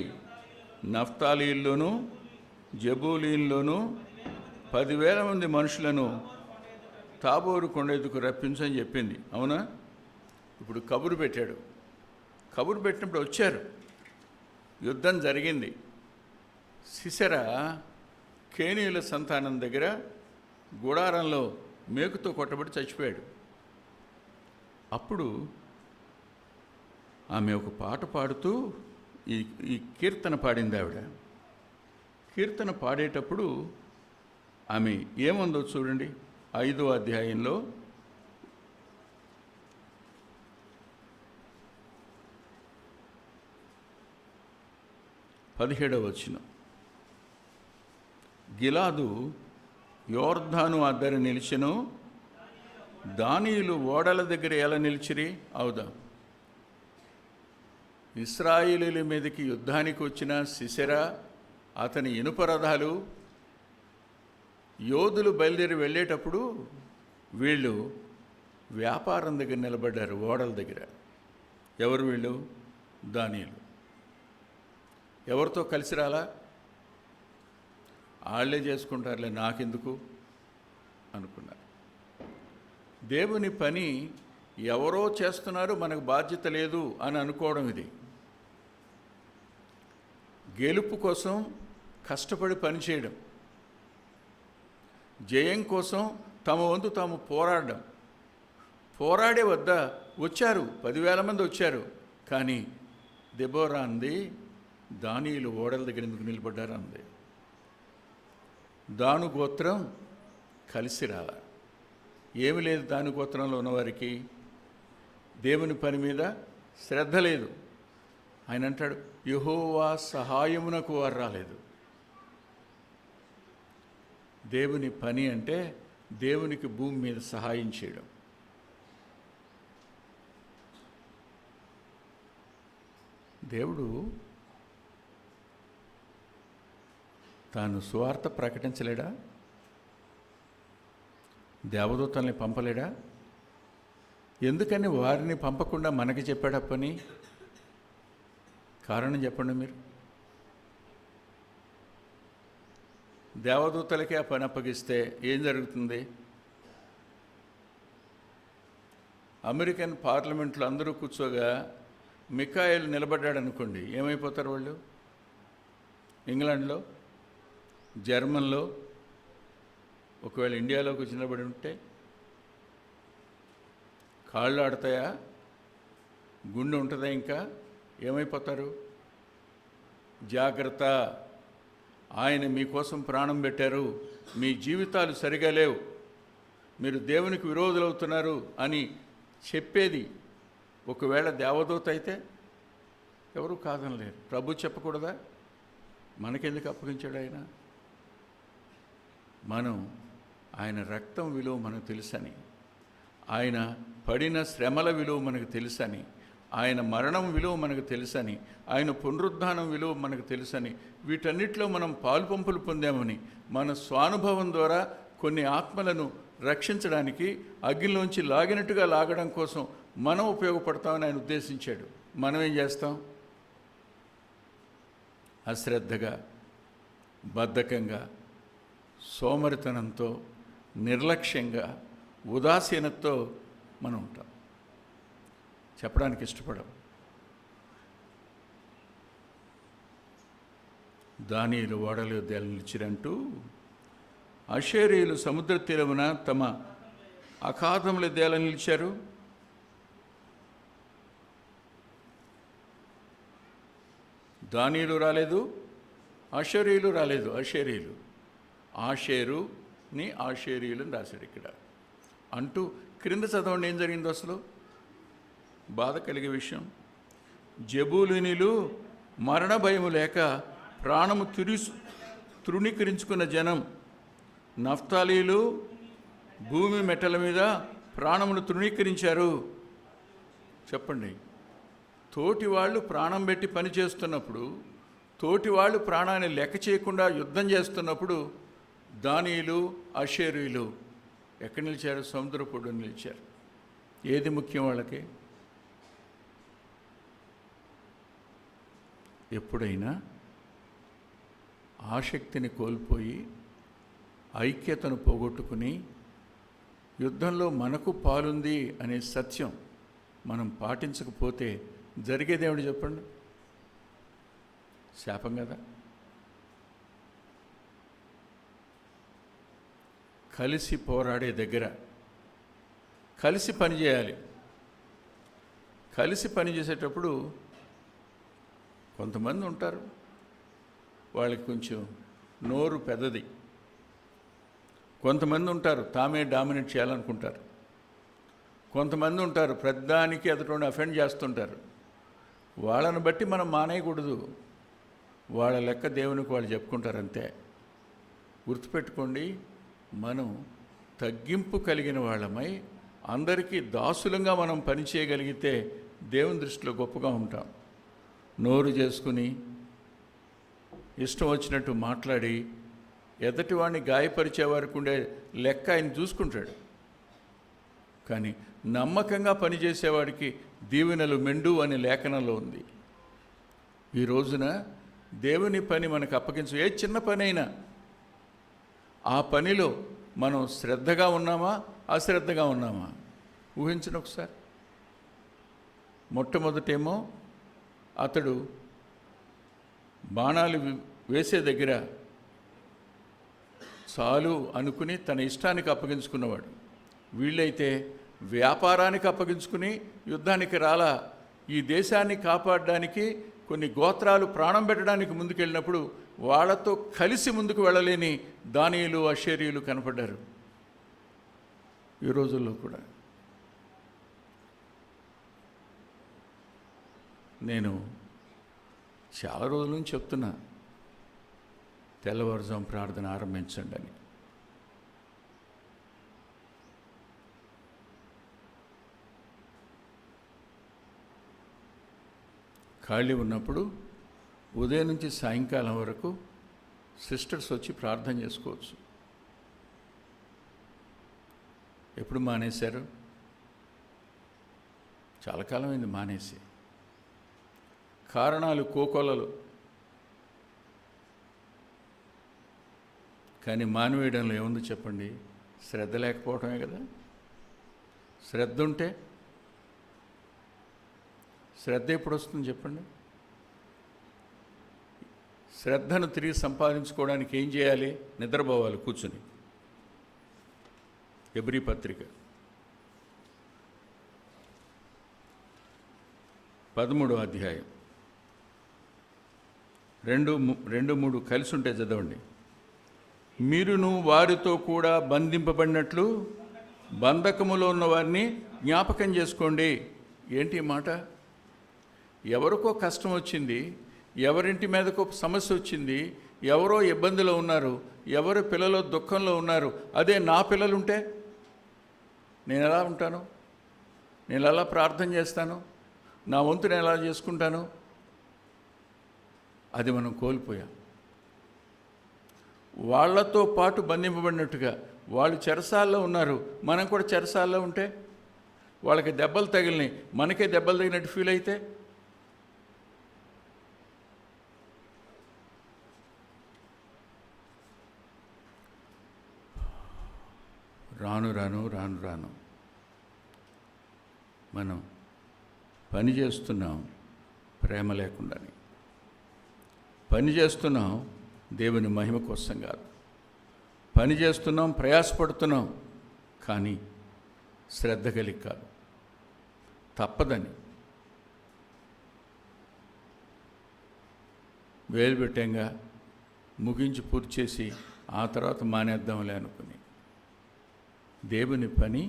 నఫ్తాలీల్లోనూ జబూలీల్లోనూ 10,000 మంది మనుషులను తాబోరు కొండ ఎదుకు రప్పించని చెప్పింది. అవునా? ఇప్పుడు కబురు పెట్టాడు. కబురు పెట్టినప్పుడు వచ్చారు, యుద్ధం జరిగింది. సిసెరా కేనీయుల సంతానం దగ్గర గుడారంలో మేకుతో కొట్టబడి చచ్చిపోయాడు. అప్పుడు ఆమె ఒక పాట పాడుతూ ఈ కీర్తన పాడింది. ఆవిడ కీర్తన పాడేటప్పుడు ఆమె ఏముందో చూడండి. 5వ అధ్యాయంలో 17వ వచనం. గిలాదు యోర్దాను అద్దర నిలిచెను, దానియులు ఓడల దగ్గర ఎలా నిలిచిరి? అవుదా, ఇశ్రాయేలీయుల మీదకి యుద్ధానికి వచ్చిన సిసెరా, అతని ఇనుప రథాలు, యోధులు బయలుదేరి వెళ్ళేటప్పుడు వీళ్ళు వ్యాపారం దగ్గర నిలబడ్డారు, ఓడల దగ్గర. ఎవరు వీళ్ళు? దానియులు. ఎవరితో కలిసి రాలా? వాళ్ళే చేసుకుంటారులే, నాకెందుకు అనుకున్నారు. దేవుని పని ఎవరో చేస్తున్నారు, మనకు బాధ్యత లేదు అని అనుకోవడం. ఇది గెలుపు కోసం కష్టపడి పనిచేయడం, జయం కోసం తమ వంతు తాము పోరాడడం. పోరాడే వద్ద వచ్చారు, 10,000 మంది వచ్చారు. కానీ దెబోరా అంది, దానియేలు ఓడల దగ్గర ఎందుకు నిలబడ్డారు అంది. దాను గోత్రం కలిసి రాల. ఏమి లేదు దాని గోత్రంలో ఉన్నవారికి, దేవుని పని మీద శ్రద్ధ లేదు. ఆయన అంటాడు, యెహోవా సహాయమునకు వారు రాలేదు. దేవుని పని అంటే దేవునికి భూమి మీద సహాయం చేయడం. దేవుడు తాను సువార్త ప్రకటించలేడా? దేవదూతల్ని పంపలేడా? ఎందుకని వారిని పంపకుండా మనకి చెప్పాడా పని? కారణం చెప్పండి మీరు. దేవదూతలకే ఆ పని అప్పగిస్తే ఏం జరుగుతుంది? అమెరికన్ పార్లమెంట్లో అందరూ కూర్చోగా మిఖాయేలు నిలబడ్డాడు అనుకోండి, ఏమైపోతారు వాళ్ళు? ఇంగ్లాండ్లో, జర్మన్లో, ఒకవేళ ఇండియాలోకి వచ్చి నిలబడి ఉంటే కాళ్ళు ఆడతాయా? గుండె ఉంటుందా? ఇంకా ఏమైపోతారు? జాగ్రత్త, ఆయన మీకోసం ప్రాణం పెట్టారు, మీ జీవితాలు సరిగా లేవు, మీరు దేవునికి విరోధులవుతున్నారు అని చెప్పేది ఒకవేళ దేవదూత అయితే ఎవరు కాదనలేరు. ప్రభు చెప్పకూడదా? మనకెందుకు అప్పగించాడు ఆయన? మనం ఆయన రక్తం విలువ మనకు తెలుసని, ఆయన పడిన శ్రమల విలువ మనకు తెలుసని, ఆయన మరణం విలువ మనకు తెలుసని, ఆయన పునరుద్ధానం విలువ మనకు తెలుసని, వీటన్నిటిలో మనం పాలుపంపులు పొందామని, మన స్వానుభవం ద్వారా కొన్ని ఆత్మలను రక్షించడానికి అగ్నిలోంచి లాగినట్టుగా లాగడం కోసం మనం ఉపయోగపడతామని ఆయన ఉద్దేశించాడు. మనం ఏం చేస్తాం? అశ్రద్ధగా, బద్ధకంగా, సోమరితనంతో, నిర్లక్ష్యంగా, ఉదాసీనతతో మనం ఉంటాం. చెప్పడానికి ఇష్టపడం. దానియేలు ఓడలో నిలిచిరంటూ అషేరీయులు సముద్ర తీరమున తమ అఖాతముల దేల నిలిచారు. దానియేలు రాలేదు, అషేరీయులు రాలేదు. అషేరీయులు, ఆషేరుని ఆషేరీయులని రాశాడు ఇక్కడ. అంటూ క్రింద చదవండి ఏం జరిగిందో. అసలు బాధ కలిగే విషయం. జబూలూనీలు మరణ భయము లేక ప్రాణము తృణీకరించుకున్న జనం, నఫ్తాలీలు భూమి మెట్టల మీద ప్రాణమును తృణీకరించారు. చెప్పండి, తోటి వాళ్ళు ప్రాణం పెట్టి పని చేస్తున్నప్పుడు, తోటి వాళ్ళు ప్రాణాన్ని లెక్క చేయకుండా యుద్ధం చేస్తున్నప్పుడు దానియేలు, అషేరీయులు ఎక్కడ నిలిచారు? సముద్రపుడు నిలిచారు. ఏది ముఖ్యం వాళ్ళకి? ఎప్పుడైనా ఆసక్తిని కోల్పోయి ఐక్యతను పోగొట్టుకుని యుద్ధంలో మనకు పాలుంది అనే సత్యం మనం పాటించకపోతే జరిగేదేమిటి చెప్పండి? శాపం కదా. కలిసి పోరాడే దగ్గర కలిసి పనిచేయాలి. కలిసి పనిచేసేటప్పుడు కొంతమంది ఉంటారు, వాళ్ళకి కొంచెం నోరు పెద్దది. కొంతమంది ఉంటారు తామే డామినేట్ చేయాలనుకుంటారు. కొంతమంది ఉంటారు ప్రతిదానికి ఎదుటి అఫెండ్ చేస్తుంటారు. వాళ్ళని బట్టి మనం మానేయకూడదు. వాళ్ళ లెక్క దేవునికి వాళ్ళు చెప్పుకుంటారు అంతే. గుర్తుపెట్టుకోండి, మనం తగ్గింపు కలిగిన వాళ్ళమై అందరికీ దాసులంగా మనం పనిచేయగలిగితే దేవుని దృష్టిలో గొప్పగా ఉంటాం. నోరు చేసుకుని ఇష్టం వచ్చినట్టు మాట్లాడి ఎదటివాడిని గాయపరిచే వారికి ఉండే లెక్క ఆయన చూసుకుంటాడు. కానీ నమ్మకంగా పనిచేసేవాడికి దీవెనలు మెండు అనే లేఖనంలో ఉంది. ఈ రోజున దేవుని పని మనకు అప్పగించు, ఏ చిన్న పని అయినా ఆ పనిలో మనం శ్రద్ధగా ఉన్నామా, అశ్రద్ధగా ఉన్నామా ఊహించండి ఒకసారి. మొట్టమొదటేమో అతడు బాణాలు వేసే దగ్గర చాలు అనుకుని తన ఇష్టానికి అప్పగించుకున్నవాడు. వీళ్ళైతే వ్యాపారానికి అప్పగించుకుని యుద్ధానికి రాలా. ఈ దేశాన్ని కాపాడడానికి కొన్ని గోత్రాలు ప్రాణం పెట్టడానికి ముందుకెళ్ళినప్పుడు వాళ్ళతో కలిసి ముందుకు వెళ్ళలేని దానియేలు, అషేరీయులు కనపడ్డారు. ఈ రోజుల్లో కూడా నేను చాలా రోజుల నుంచి చెప్తున్నా, తెల్లవారుజాము ప్రార్థన ఆరంభించండి అని. ఖాళీ ఉన్నప్పుడు ఉదయం నుంచి సాయంకాలం వరకు సిస్టర్స్ వచ్చి ప్రార్థన చేసుకోవచ్చు. ఎప్పుడు మానేశారు? చాలా కాలమైంది మానేసి. కారణాలు కోకొలలు, కానీ మానివేయడంలో ఏముంది చెప్పండి? శ్రద్ధ లేకపోవటమే కదా. శ్రద్ధ ఉంటే, శ్రద్ధ ఎప్పుడు వస్తుంది చెప్పండి? శ్రద్ధను తిరిగి సంపాదించుకోవడానికి ఏం చేయాలి? నిద్రపోవాలి కూర్చుని. హెబ్రీ పత్రిక 13వ అధ్యాయం 2-3 కలిసి ఉంటే చదవండి. మీరును వారితో కూడా బంధింపబడినట్లు బంధకములో ఉన్న వారిని జ్ఞాపకం చేసుకోండి. ఏంటి మాట? ఎవరికో కష్టం వచ్చింది, ఎవరింటి మీదకో సమస్య వచ్చింది, ఎవరో ఇబ్బందిలో ఉన్నారు, ఎవరి పిల్లలు దుఃఖంలో ఉన్నారు. అదే నా పిల్లలుంటే నేను ఎలా ఉంటాను? నేను ఎలా ప్రార్థన చేస్తాను? నా వంతు నేను ఎలా చేసుకుంటాను? అది మనం కోల్పోయాం. వాళ్ళతో పాటు బంధింపబడినట్టుగా వాళ్ళు చెరసాల్లో ఉన్నారు, మనం కూడా చెరసాల్లో ఉంటే, వాళ్ళకి దెబ్బలు తగిలినాయి, మనకే దెబ్బలు తగినట్టు ఫీల్ అయితే, రాను రాను మనం పని చేస్తున్నాం ప్రేమ లేకుండానే. పని చేస్తున్నాం దేవుని మహిమ కోసం కాదు. పని చేస్తున్నాం, ప్రయాసపడుతున్నాం, కానీ శ్రద్ధ కలిగి కాదు. తప్పదని వేలు పెట్టంగా ముగించి పూర్తి చేసి ఆ తర్వాత మానేద్దాంలే అనుకుని, దేవుని పని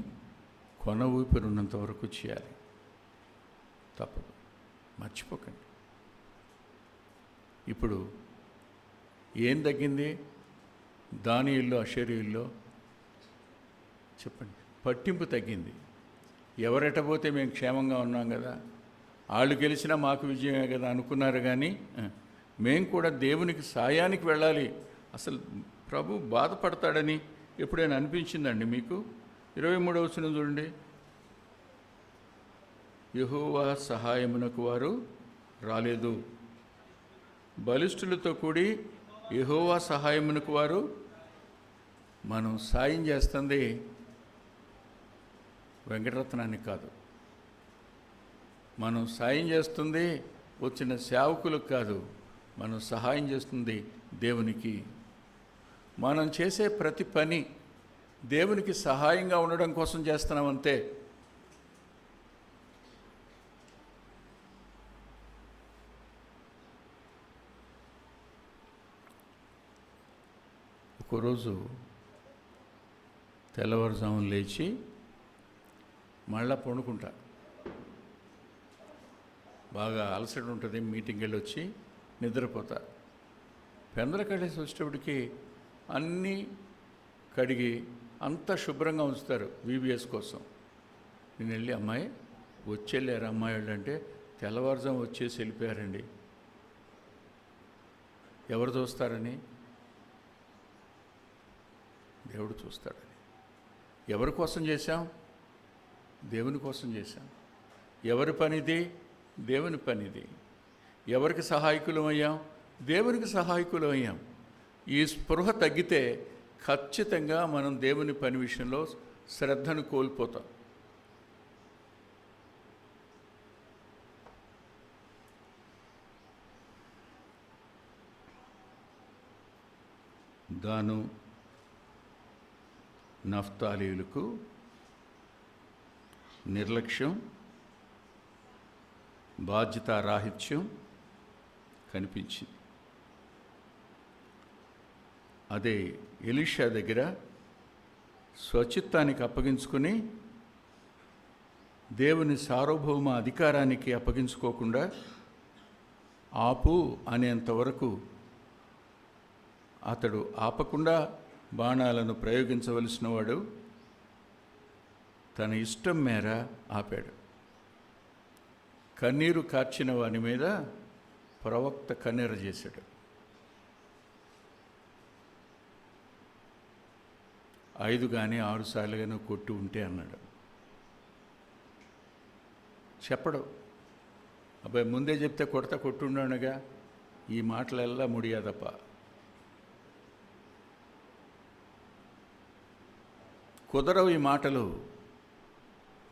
కొన ఊపిరున్నంత వరకు చేయాలి. తప్పదు, మర్చిపోకండి. ఇప్పుడు ఏం తగ్గింది? దానియేలు, అషేరీయుల్లో చెప్పండి. పట్టింపు తగ్గింది. ఎవరెట్టబోతే మేము క్షేమంగా ఉన్నాం కదా, వాళ్ళు గెలిచినా మాకు విజయమే కదా అనుకున్నారు. కానీ మేము కూడా దేవునికి సాయానికి వెళ్ళాలి. అసలు ప్రభు బాధపడతాడని ఎప్పుడైనా అనిపించిందండి మీకు? 23వ వచనం చూడండి. యెహోవా సహాయమునకు వారు రాలేదు. బలిష్ఠులతో కూడి యెహోవా సహాయమునకు వారు. మనం సాయం చేస్తుంది వెంకటరత్నానికి కాదు, మనం సాయం చేస్తుంది వచ్చిన సేవకులకు కాదు, మనం సహాయం చేస్తుంది దేవునికి. మనం చేసే ప్రతి పని దేవునికి సహాయంగా ఉండడం కోసం చేస్తున్నామంతే. ఒకరోజు తెల్లవారుజామున లేచి మళ్ళా పండుకుంటా. బాగా అలసట ఉంటుంది, మీటింగ్కి వెళ్ళి వచ్చి నిద్రపోతా. పెందల కడేసి వచ్చేటప్పటికి అన్నీ కడిగి అంతా శుభ్రంగా ఉంచుతారు వీబీఎస్ కోసం. నేను వెళ్ళి, అమ్మాయి వచ్చేళ్ళారు అమ్మాయి వాళ్ళు అంటే, తెల్లవారుజాము వచ్చేసి వెళ్ళిపోయారండి. ఎవరు చూస్తారని? దేవుడు చూస్తాడని. ఎవరి కోసం చేశాం? దేవుని కోసం చేశాం. ఎవరి పనిది? దేవుని పనిది. ఎవరికి సహాయకులం అయ్యాం? దేవునికి సహాయకులం అయ్యాం. ఈ స్పృహ తగ్గితే ఖచ్చితంగా మనం దేవుని పని విషయంలో శ్రద్ధను కోల్పోతాం. దాను, నఫ్తాలీలకు నిర్లక్ష్యం, బాధ్యతారాహిత్యం కనిపించింది. అదే ఎలీషా దగ్గర స్వచిత్తానికి అప్పగించుకుని దేవుని సార్వభౌమ అధికారానికి అప్పగించుకోకుండా ఆపు అనేంతవరకు అతడు ఆపకుండా బాణాలను ప్రయోగించవలసిన వాడు తన ఇష్టం మేర ఆపాడు. కన్నీరు కార్చిన వాని మీద ప్రవక్త కన్నెర చేశాడు. 5 కానీ 6 సార్లుగానో కొట్టి ఉంటే అన్నాడు. చెప్పడు. అబ్బాయి ముందే చెప్తే కొట్టుండగా ఈ మాటలెల్లా ముడియాదప్ప. కుదరవు ఈ మాటలు.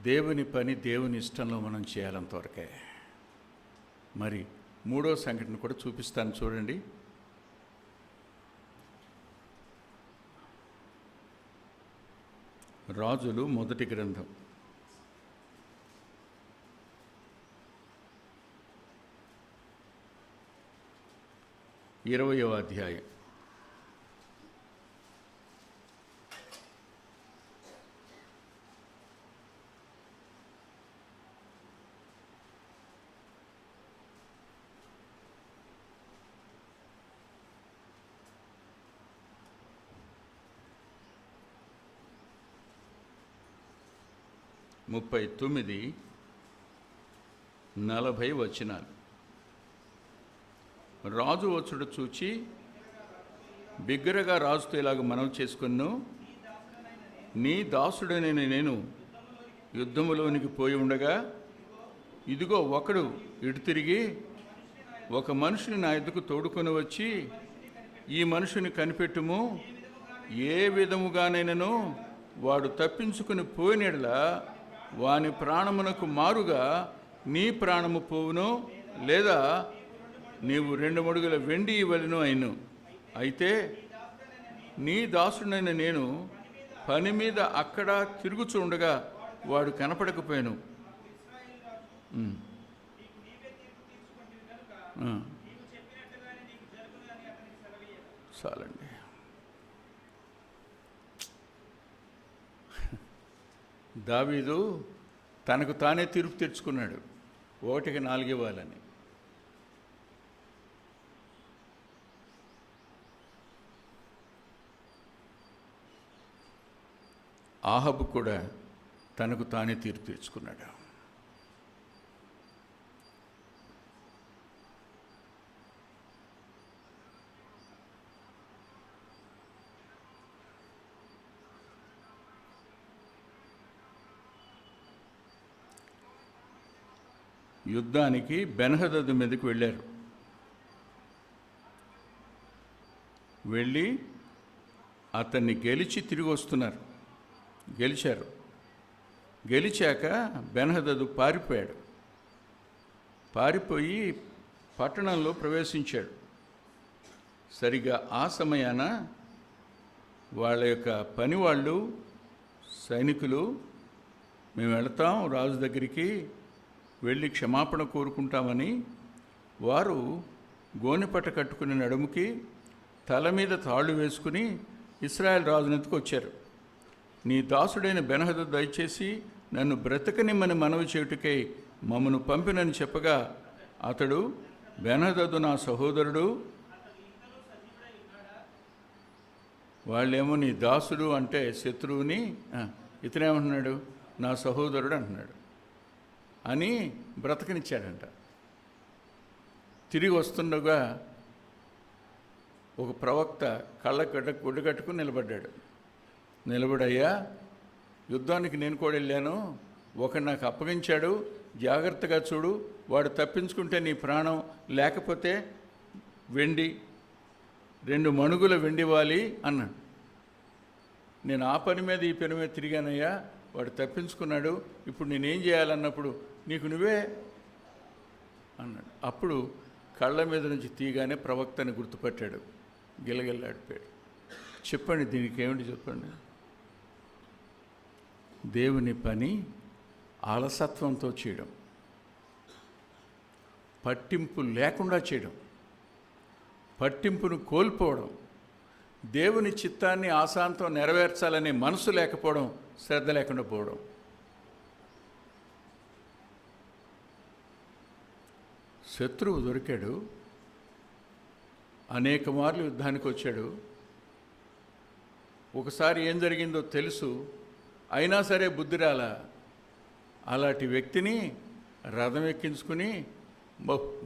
దేవుని పని దేవుని ఇష్టంలో మనం చేయాలంతవరకే. మరి 3వ సంఘటన కూడా చూపిస్తాను చూడండి. రాజులు మొదటి గ్రంథం 20వ అధ్యాయం. ముప్పై 39-40 వచనాలు. రాజు వచ్చుడు చూచి బిగ్గరగా రాజుతో ఇలాగ మనవి చేసుకున్నాను, నీ దాసుడైన నేను యుద్ధములోనికి పోయి ఉండగా ఇదిగో ఒకడు ఇటు తిరిగి ఒక మనిషిని నా ఎద్దుకు తోడుకొని వచ్చి, ఈ మనుషుని కనిపెట్టుము, ఏ విధముగానైనను వాడు తప్పించుకుని పోయినట్లా వాని ప్రాణమునకు మారుగా నీ ప్రాణము పోవును, లేదా నీవు 2 మడుగుల వెండి ఇవ్వలను అయిను. అయితే నీ దాసుడైన నేను పని మీద అక్కడ తిరుగుచుండగా వాడు కనపడకపోయాను. చాలండి. దావీదు తనకు తానే తీర్పు తెచ్చుకున్నాడు, 1కి 4 ఇవ్వాలని. ఆహాబు కూడా తనకు తానే తీర్పు తెచ్చుకున్నాడు. యుద్ధానికి బెన్హదదు మీదకి వెళ్ళారు. వెళ్ళి అతన్ని గెలిచి తిరిగి వస్తున్నారు. గెలిచారు. గెలిచాక బెన్హదదు పారిపోయాడు. పారిపోయి పట్టణంలో ప్రవేశించాడు. సరిగా ఆ సమయాన వాళ్ళ యొక్క పనివాళ్ళు, సైనికులు, మేము వెళతాం రాజు దగ్గరికి, వెళ్ళి క్షమాపణ కోరుకుంటామని వారు గోనెపట్ట కట్టుకుని నడుముకి తల మీద తాళ్ళు వేసుకుని ఇశ్రాయేల్ రాజునెత్తుకు వచ్చారు. నీ దాసుడైన బెన్హదదు దయచేసి నన్ను బ్రతకనిమ్మని మనవి చేయుటకై మమ్మను పంపినని చెప్పగా అతడు, బెన్హదదు నా సహోదరుడు, వాళ్ళేమో నీ దాసుడు అంటే శత్రువుని, ఇతనేమంటున్నాడు నా సహోదరుడు అంటున్నాడు అని బ్రతకనిచ్చాడంట. తిరిగి వస్తుండగా ఒక ప్రవక్త గుడ్డ కట్టుకుని నిలబడ్డాడు. నిలబడయ్యా, యుద్ధానికి నేను కూడా వెళ్ళాను, ఒకడు నాకు అప్పగించాడు, జాగ్రత్తగా చూడు, వాడు తప్పించుకుంటే నీ ప్రాణం, లేకపోతే వెండి 2 మణుగుల వెండి ఇవ్వాలి అన్నాడు. నేను ఆ పని మీద ఈ పని మీద తిరిగానయ్యా, వాడు తప్పించుకున్నాడు, ఇప్పుడు నేనేం చేయాలన్నప్పుడు నీకు నువ్వే అన్నాడు. అప్పుడు కళ్ళ మీద నుంచి తీగానే ప్రవక్తని గుర్తుపట్టాడు, గిలగిల్లాడిపోయాడు. చెప్పండి, దీనికి ఏమిటి చెప్పండి? దేవుని పని అలసత్వంతో చేయడం, పట్టింపు లేకుండా చేయడం, పట్టింపును కోల్పోవడం, దేవుని చిత్తాన్ని ఆశాంతం నెరవేర్చాలనే మనసు లేకపోవడం, శ్రద్ధ లేకుండా పోవడం. శత్రువు దొరికాడు, అనేక మార్లు యుద్ధానికి వచ్చాడు. ఒకసారి ఏం జరిగిందో తెలుసు, అయినా సరే బుద్ధి రాలా. అలాంటి వ్యక్తిని రథం ఎక్కించుకుని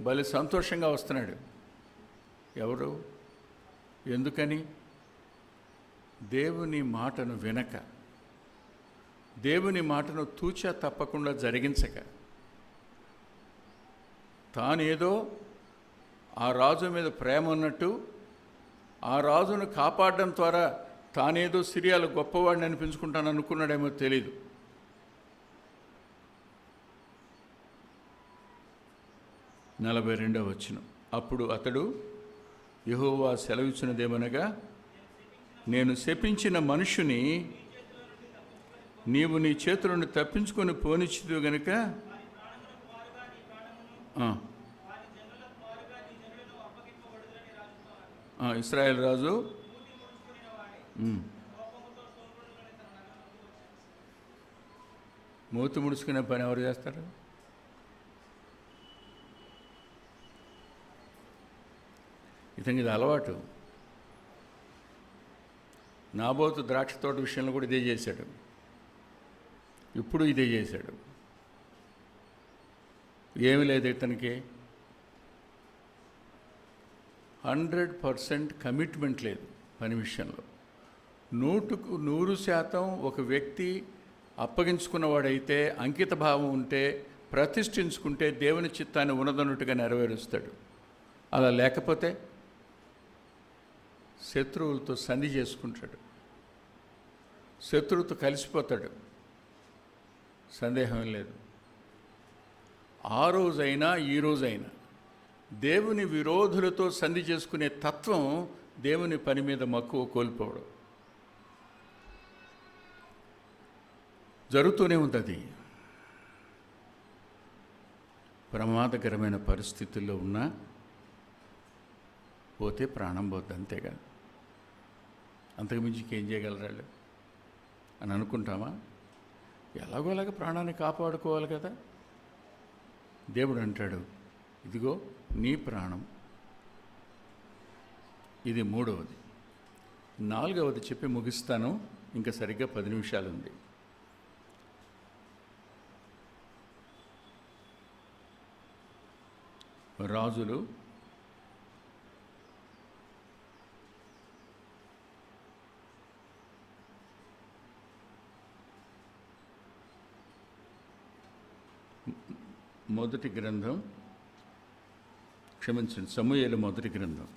భలే సంతోషంగా వస్తున్నాడు. ఎవరు? ఎందుకని? దేవుని మాటను వినక, దేవుని మాటను తూచా తప్పకుండా జరిగించక, తానేదో ఆ రాజు మీద ప్రేమ ఉన్నట్టు, ఆ రాజును కాపాడడం ద్వారా తానేదో సిరియాలో గొప్పవాడిని అనిపించుకుంటాను అనుకున్నాడేమో తెలీదు. నలభై 42వ వచనం. అప్పుడు అతడు యెహోవా సెలవిచ్చినదేమనగా, నేను శపించిన మనుషుని నీవు నీ చేతుల నుండి తప్పించుకొని పోనిచ్చిదు గనుక ఇశ్రాయేల్ రాజు మూతి ముడుచుకునే పని ఎవరు చేస్తారు? ఇతనికి ఇది అలవాటు. నాబోతు ద్రాక్ష తోట విషయంలో కూడా ఇదే చేశాడు, ఇప్పుడు ఇదే చేశాడు. ఏమి లేదు ఇతనికి, 100% కమిట్మెంట్ లేదు పని విషయంలో. 100% ఒక వ్యక్తి అప్పగించుకున్నవాడైతే, అంకిత భావం ఉంటే, ప్రతిష్ఠించుకుంటే దేవుని చిత్తాన్ని ఉన్నదన్నట్టుగా నెరవేరుస్తాడు. అలా లేకపోతే శత్రువులతో సంధి చేసుకుంటాడు, శత్రువుతో కలిసిపోతాడు, సందేహం లేదు. ఆ రోజైనా ఈ రోజైనా దేవుని విరోధులతో సంధి చేసుకునే తత్వం దేవుని పని మీద మక్కువ కోల్పోవడం జరుగుతూనే ఉంది. అది ప్రమాదకరమైన పరిస్థితుల్లో ఉన్నా పోతే ప్రాణం పోద్ది, అంతేగా. అంతకుమించి ఏం చేయగలరాళ్ళు అని అనుకుంటామా? ఎలాగోలాగా ప్రాణాన్ని కాపాడుకోవాలి కదా. దేవుడు అంటాడు, ఇదిగో నీ ప్రాణం. ఇది 3వది. 4వది చెప్పి ముగిస్తాను, ఇంకా సరిగ్గా 10 నిమిషాలు ఉంది. రాజులు మొదటి గ్రంథం, క్షమించండి, సమూయేలు మొదటి గ్రంథం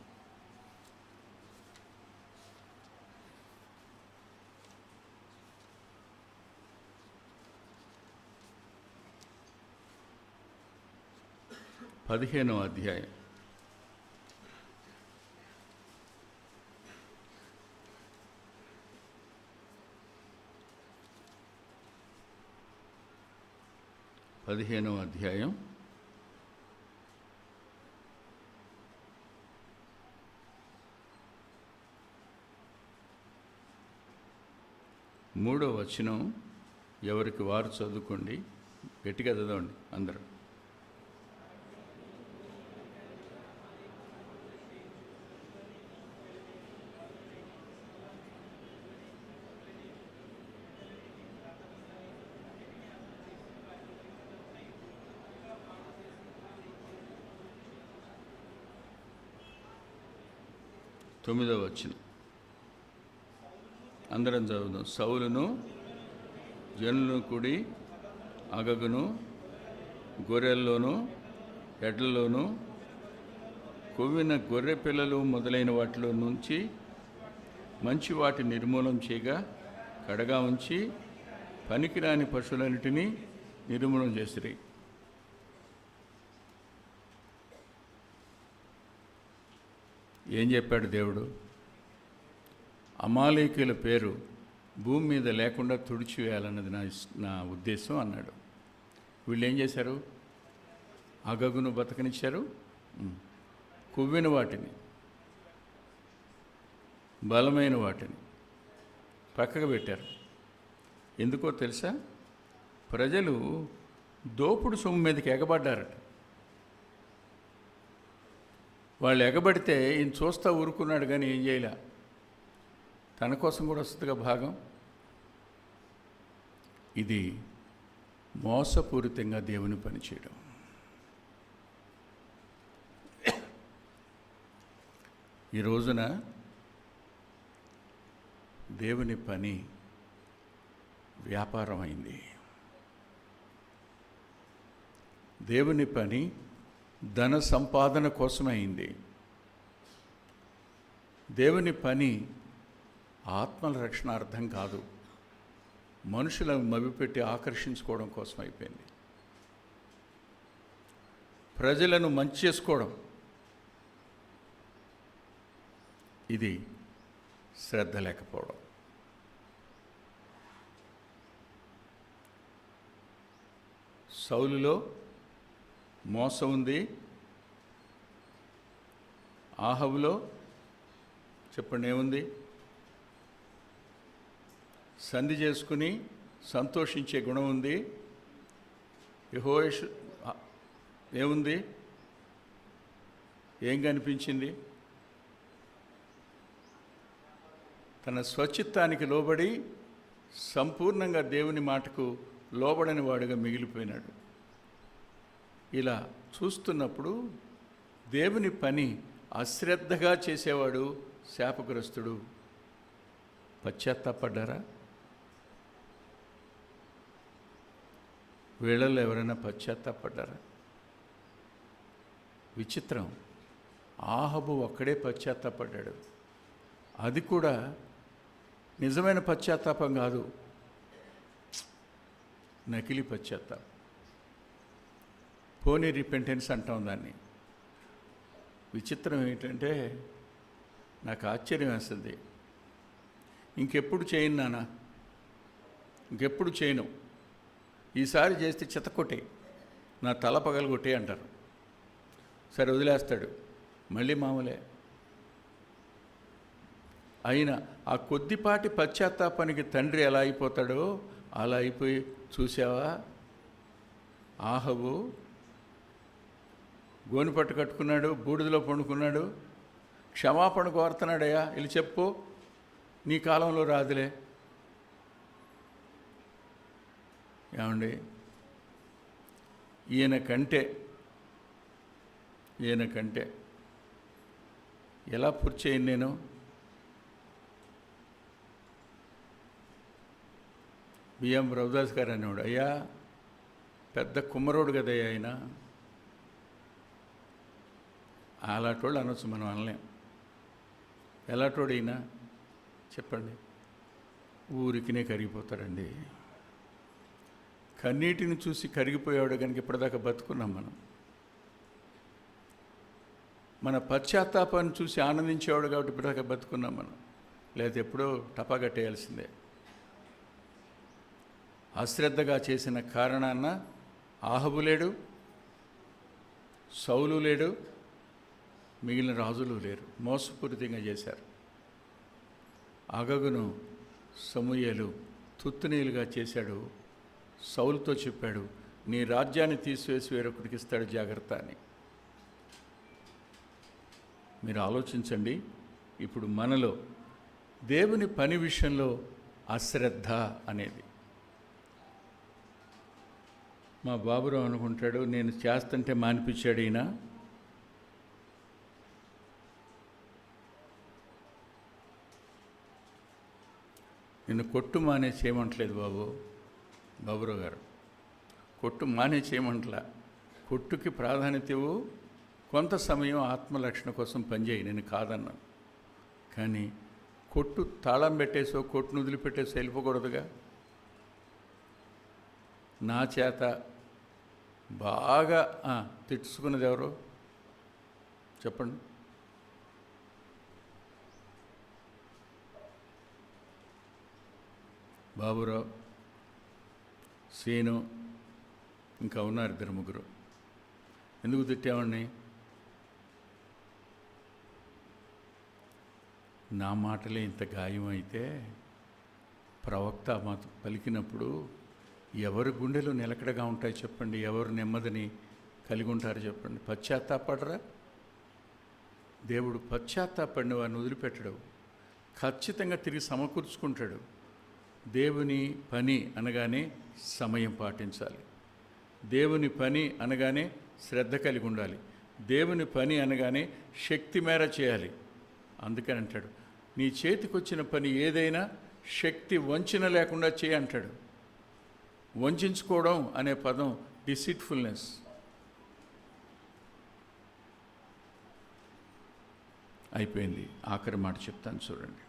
15వ అధ్యాయం. పదిహేనవ అధ్యాయం 3వ వచనం. ఎవరికి వారు చదువుకోండి, గట్టిగా చదవండి అందరూ. తొమ్మిదవ వచనం అందరం చదువుదాం. సౌలును జనులను కూడి అగగును గొర్రెల్లోనూ ఎడ్లలోనూ కొవ్విన గొర్రె పిల్లలు మొదలైన వాటిలో నుంచి మంచి వాటి నిర్మూలం చేయగా కడగా ఉంచి పనికిరాని పశువులన్నిటినీ నిర్మూలన చేసిరి. ఏం చెప్పాడు దేవుడు? అమాలేకీయుల పేరు భూమి మీద లేకుండా తుడిచివేయాలన్నది నా ఉద్దేశం అన్నాడు. వీళ్ళు ఏం చేశారు? అగగును బతకనిచ్చారు, కొవ్విన వాటిని, బలమైన వాటిని పక్కకు పెట్టారు. ఎందుకో తెలుసా? ప్రజలు దోపుడు సొమ్ము మీదకి ఎగబడ్డారట. వాళ్ళు ఎగబడితే ఈయన చూస్తా ఊరుకున్నాడు, కానీ ఏం చేయలే. తన కోసం కూడా వస్తుందిగా భాగం. ఇది మోసపూరితంగా దేవుని పని చేయడం. ఈ రోజున దేవుని పని వ్యాపారం అయింది. దేవుని పని ధన సంపాదన కోసమైంది. దేవుని పని ఆత్మల రక్షణార్థం కాదు, మనుషులను మభ్యపెట్టి ఆకర్షించుకోవడం కోసం అయిపోయింది. ప్రజలను మంచి చేసుకోవడం, ఇది శ్రద్ధ లేకపోవడం. సౌలులో మోసం ఉంది, ఆహాబులో చెప్పండి ఏముంది? సంధి చేసుకుని సంతోషించే గుణం ఉంది. యెహోషు ఏముంది? ఏం కనిపించింది? తన స్వచిత్తానికి లోబడి సంపూర్ణంగా దేవుని మాటకు లోబడని వాడుగా మిగిలిపోయినాడు. ఇలా చూస్తున్నప్పుడు దేవుని పని అశ్రద్ధగా చేసేవాడు శాపగ్రస్తుడు. పశ్చాత్తాపడ్డారా? వీళ్ళల్లో ఎవరైనా పశ్చాత్తాపడ్డారా? విచిత్రం, ఆహాబు ఒక్కడే పశ్చాత్తాపడ్డాడు. అది కూడా నిజమైన పశ్చాత్తాపం కాదు, నకిలీ పశ్చాత్తాపం. పోనీ రిపెంటెన్స్ అంటాం దాన్ని. విచిత్రం ఏంటంటే, నాకు ఆశ్చర్యం వేస్తుంది. ఇంకెప్పుడు చేయను నాన్న, ఇంకెప్పుడు చేయను, ఈసారి చేస్తే చితకొట్టే, నా తల పగలగొట్టే అంటారు. సరే వదిలేస్తాడు, మళ్ళీ మామూలే. అయినా ఆ కొద్దిపాటి పశ్చాత్తాపానికి తండ్రి ఎలా అయిపోతాడో అలా అయిపోయి చూసావా? ఆహాబు గోనిపట్టు కట్టుకున్నాడు, బూడిదలో పండుకున్నాడు, క్షమాపణ కోరుతున్నాడయ్యా, వెళ్ళి చెప్పు, నీ కాలంలో రాదులే. ఏమండి, ఈయన కంటే ఎలా పూర్తి చేయను నేను? బిఎం రవిదాస్ గారు అనేవాడు, అయ్యా పెద్ద కుమ్మరోడు కదయ్యా ఆయన. అలాంటోళ్ళు అనొచ్చు, మనం అనలేం. ఎలాంటోడు అయినా చెప్పండి, ఊరికినే కరిగిపోతాడండి. కన్నీటిని చూసి కరిగిపోయాడు కనుక ఇప్పటిదాకా బతుకున్నాం మనం. మన పశ్చాత్తాపాన్ని చూసి ఆనందించేవాడు కాబట్టి ఇప్పటిదాకా బతుకున్నాం మనం. లేదా ఎప్పుడో టపా కట్టేయాల్సిందే. అశ్రద్ధగా చేసిన కారణాన ఆహాబు లేడు, సౌలు లేడు, మిగిలిన రాజులు లేరు. మోసపూరితంగా చేశారు. అగగును సమూయేలు తుత్తునీలుగా చేశాడు. సౌలుతో చెప్పాడు, నీ రాజ్యాన్ని తీసివేసి వేరొకటికి ఇస్తాడు, జాగ్రత్త అని. మీరు ఆలోచించండి. ఇప్పుడు మనలో దేవుని పని విషయంలో అశ్రద్ధ అనేది. మా బాబురావు అనుకుంటాడు, నేను చేస్తుంటే మానిపించాడు ఈయన. నిన్ను కొట్టు మానే చేయమంటలేదు బాబురావు గారు, కొట్టు మానే చేయమంటలా. కొట్టుకి ప్రాధాన్యత ఇవ్వు, కొంత సమయం ఆత్మరక్షణ కోసం పనిచేయి, నేను కాదన్నాను. కానీ కొట్టు తాళం పెట్టేసో కొట్టును వదిలిపెట్టేసో వెళ్ళిపోకూడదుగా. నా చేత బాగా తిట్టుకున్నది ఎవరో చెప్పండి. బాబురావు, సీను, ఇంకా ఉన్నారు 2-3. ఎందుకు తిట్టామండి? నా మాటలే ఇంత గాయమైతే ప్రవక్త పలికినప్పుడు ఎవరి గుండెలు నిలకడగా ఉంటాయి చెప్పండి? ఎవరు నెమ్మదిని కలిగి ఉంటారు చెప్పండి? పశ్చాత్తాపడరా? దేవుడు పశ్చాత్తాపడిన వారిని వదిలిపెట్టడు, ఖచ్చితంగా తిరిగి సమకూర్చుకుంటాడు. దేవుని పని అనగానే సమయం పాటించాలి. దేవుని పని అనగానే శ్రద్ధ కలిగి ఉండాలి. దేవుని పని అనగానే శక్తి మేర చేయాలి. అందుకని అంటాడు, నీ చేతికొచ్చిన పని ఏదైనా శక్తి వంచన లేకుండా చేయి అంటాడు. వంచుకోవడం అనే పదం డిసిట్ఫుల్నెస్. అయిపోయింది. ఆఖరి మాట చెప్తాను చూడండి.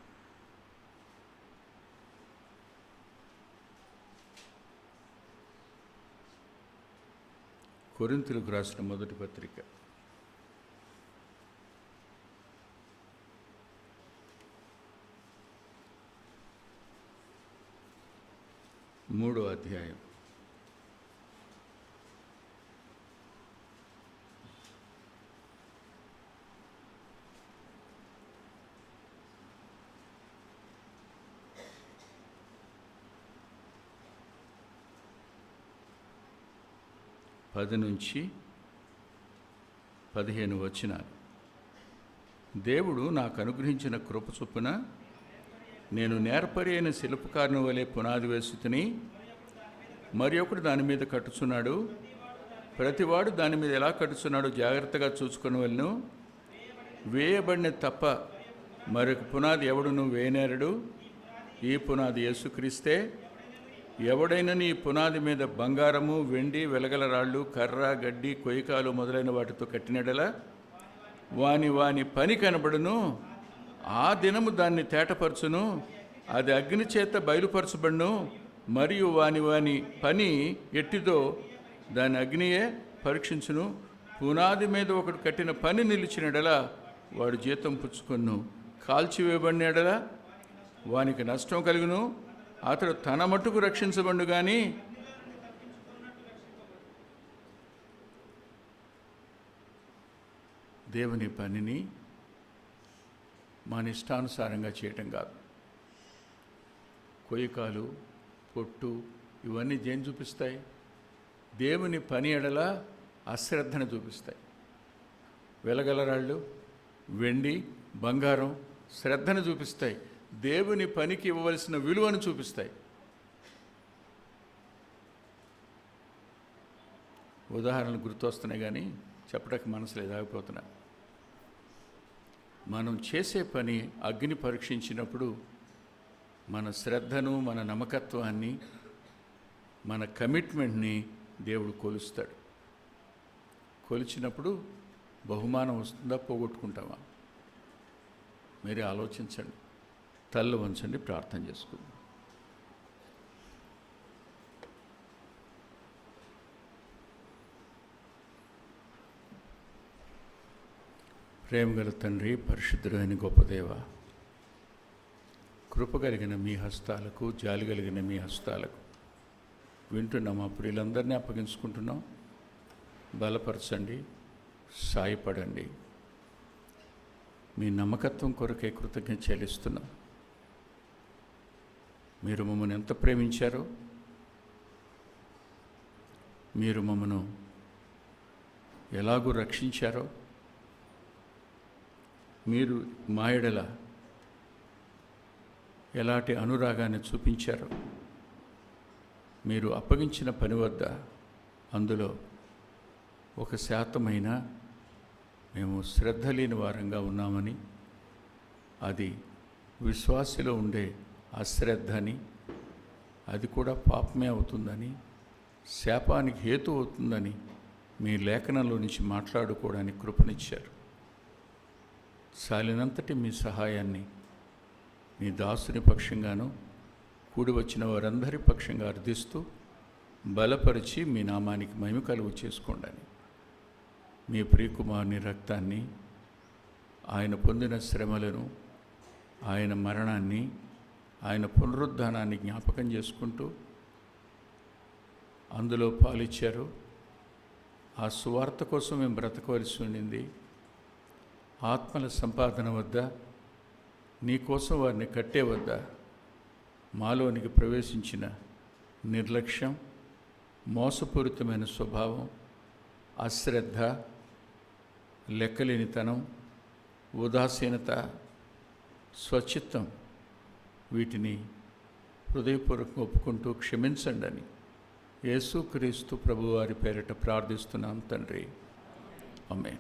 కొరింథీయులకు రాసిన మొదటి పత్రిక 3వ అధ్యాయం 10 నుంచి 15 వచనాలు. దేవుడు నాకు అనుగ్రహించిన కృప చొప్పున నేను నేర్పరి అయిన శిల్పకారుని వలె పునాది వేసుకుని మరి ఒకడు దాని మీద కట్టుచున్నాడు. ప్రతివాడు దాని మీద ఎలా కట్టుచున్నాడో జాగ్రత్తగా చూసుకుని వెళ్ళను. వేయబడిన తప్ప మరొక పునాది ఎవడును వేయనేరడు. ఈ పునాది యేసుక్రీస్తే. ఎవడైనా నీ పునాది మీద బంగారము, వెండి, వెలగల రాళ్ళు, కర్ర, గడ్డి, కొయ్యకాలు మొదలైన వాటితో కట్టినడలా వాని పని కనబడును. ఆ దినము దాన్ని తేటపరచును, అది అగ్ని చేత బయలుపరచబడును. మరియు వాని పని ఎట్టిదో దాని అగ్నియే పరీక్షించును. పునాది మీద ఒకడు కట్టిన పని నిలిచినడలా వాడు జీతం పుచ్చుకొను. కాల్చివేయబడినడలా వానికి నష్టం కలుగును. అతడు తన మట్టుకు రక్షించబడు కానీ దేవుని పనిని మన ఇష్టానుసారంగా చేయటం కాదు. కొయ్యకాలు, పొట్టు ఇవన్నీ దేని చూపిస్తాయి? దేవుని పని ఎడల అశ్రద్ధను చూపిస్తాయి. వెలగలరాళ్ళు, వెండి, బంగారం శ్రద్ధను చూపిస్తాయి. దేవుని పనికి ఇవ్వవలసిన విలువను చూపిస్తాయి. ఉదాహరణలు గుర్తొస్తున్నాయి కానీ చెప్పడానికి మనసులో ఆగిపోతున్నా. మనం చేసే పని అగ్ని పరీక్షించినప్పుడు మన శ్రద్ధను, మన నమ్మకత్వాన్ని, మన కమిట్మెంట్ని దేవుడు కొలుస్తాడు. కొలిచినప్పుడు బహుమానం వస్తుందా, పోగొట్టుకుంటామా? మీరే ఆలోచించండి. తల్లు వంచండి, ప్రార్థన చేసుకుందాం. ప్రేమగల తండ్రి, పరిశుద్ధుడైన గొప్ప దేవ, కృప కలిగిన మీ హస్తాలకు, జాలి కలిగిన మీ హస్తాలకు వింటున్నాం. అప్పుడు వీళ్ళందరినీ అప్పగించుకుంటున్నాం. బలపరచండి, సాయపడండి. మీ నమ్మకత్వం కొరకే కృతజ్ఞత చెల్లిస్తున్నాం. మీరు మమ్మల్ని ఎంత ప్రేమించారో, మీరు మమ్మను ఎలాగూ రక్షించారో, మీరు మా యెడల ఎలాంటి అనురాగాన్ని చూపించారో, మీరు అప్పగించిన పని వద్ద అందులో 1% మేము శ్రద్ధ లేని వారంగా ఉన్నామని, అది విశ్వాసిలో ఉండే అశ్రద్ధ అని, అది కూడా పాపమే అవుతుందని, శాపానికి హేతు అవుతుందని మీ లేఖనంలో నుంచి మాట్లాడుకోవడానికి కృపనిచ్చారు. సాలినంతటి మీ సహాయాన్ని మీ దాసుని పక్షంగాను, కూడి వచ్చిన వారందరి పక్షంగా అర్థిస్తూ బలపరిచి మీ నామానికి మహిమ కలుగు చేసుకోండి. మీ ప్రియకుమారుని రక్తాన్ని, ఆయన పొందిన శ్రమలను, ఆయన మరణాన్ని, ఆయన పునరుద్ధానాన్ని జ్ఞాపకం చేసుకుంటూ అందులో పాలిచ్చారు. ఆ సువార్త కోసం మేము బ్రతకవలసి ఉండింది. ఆత్మల సంపాదన వద్ద, నీ కోసం వారిని కట్టే వద్ద మాలోనికి ప్రవేశించిన నిర్లక్ష్యం, మోసపూరితమైన స్వభావం, అశ్రద్ధ, లెక్కలేనితనం, ఉదాసీనత, స్వచిత్తం, వీటిని హృదయపూర్వకంగా ఒప్పుకుంటూ క్షమించండి అని యేసుక్రీస్తు ప్రభువారి పేరిట ప్రార్థిస్తున్నాం తండ్రి. ఆమేన్.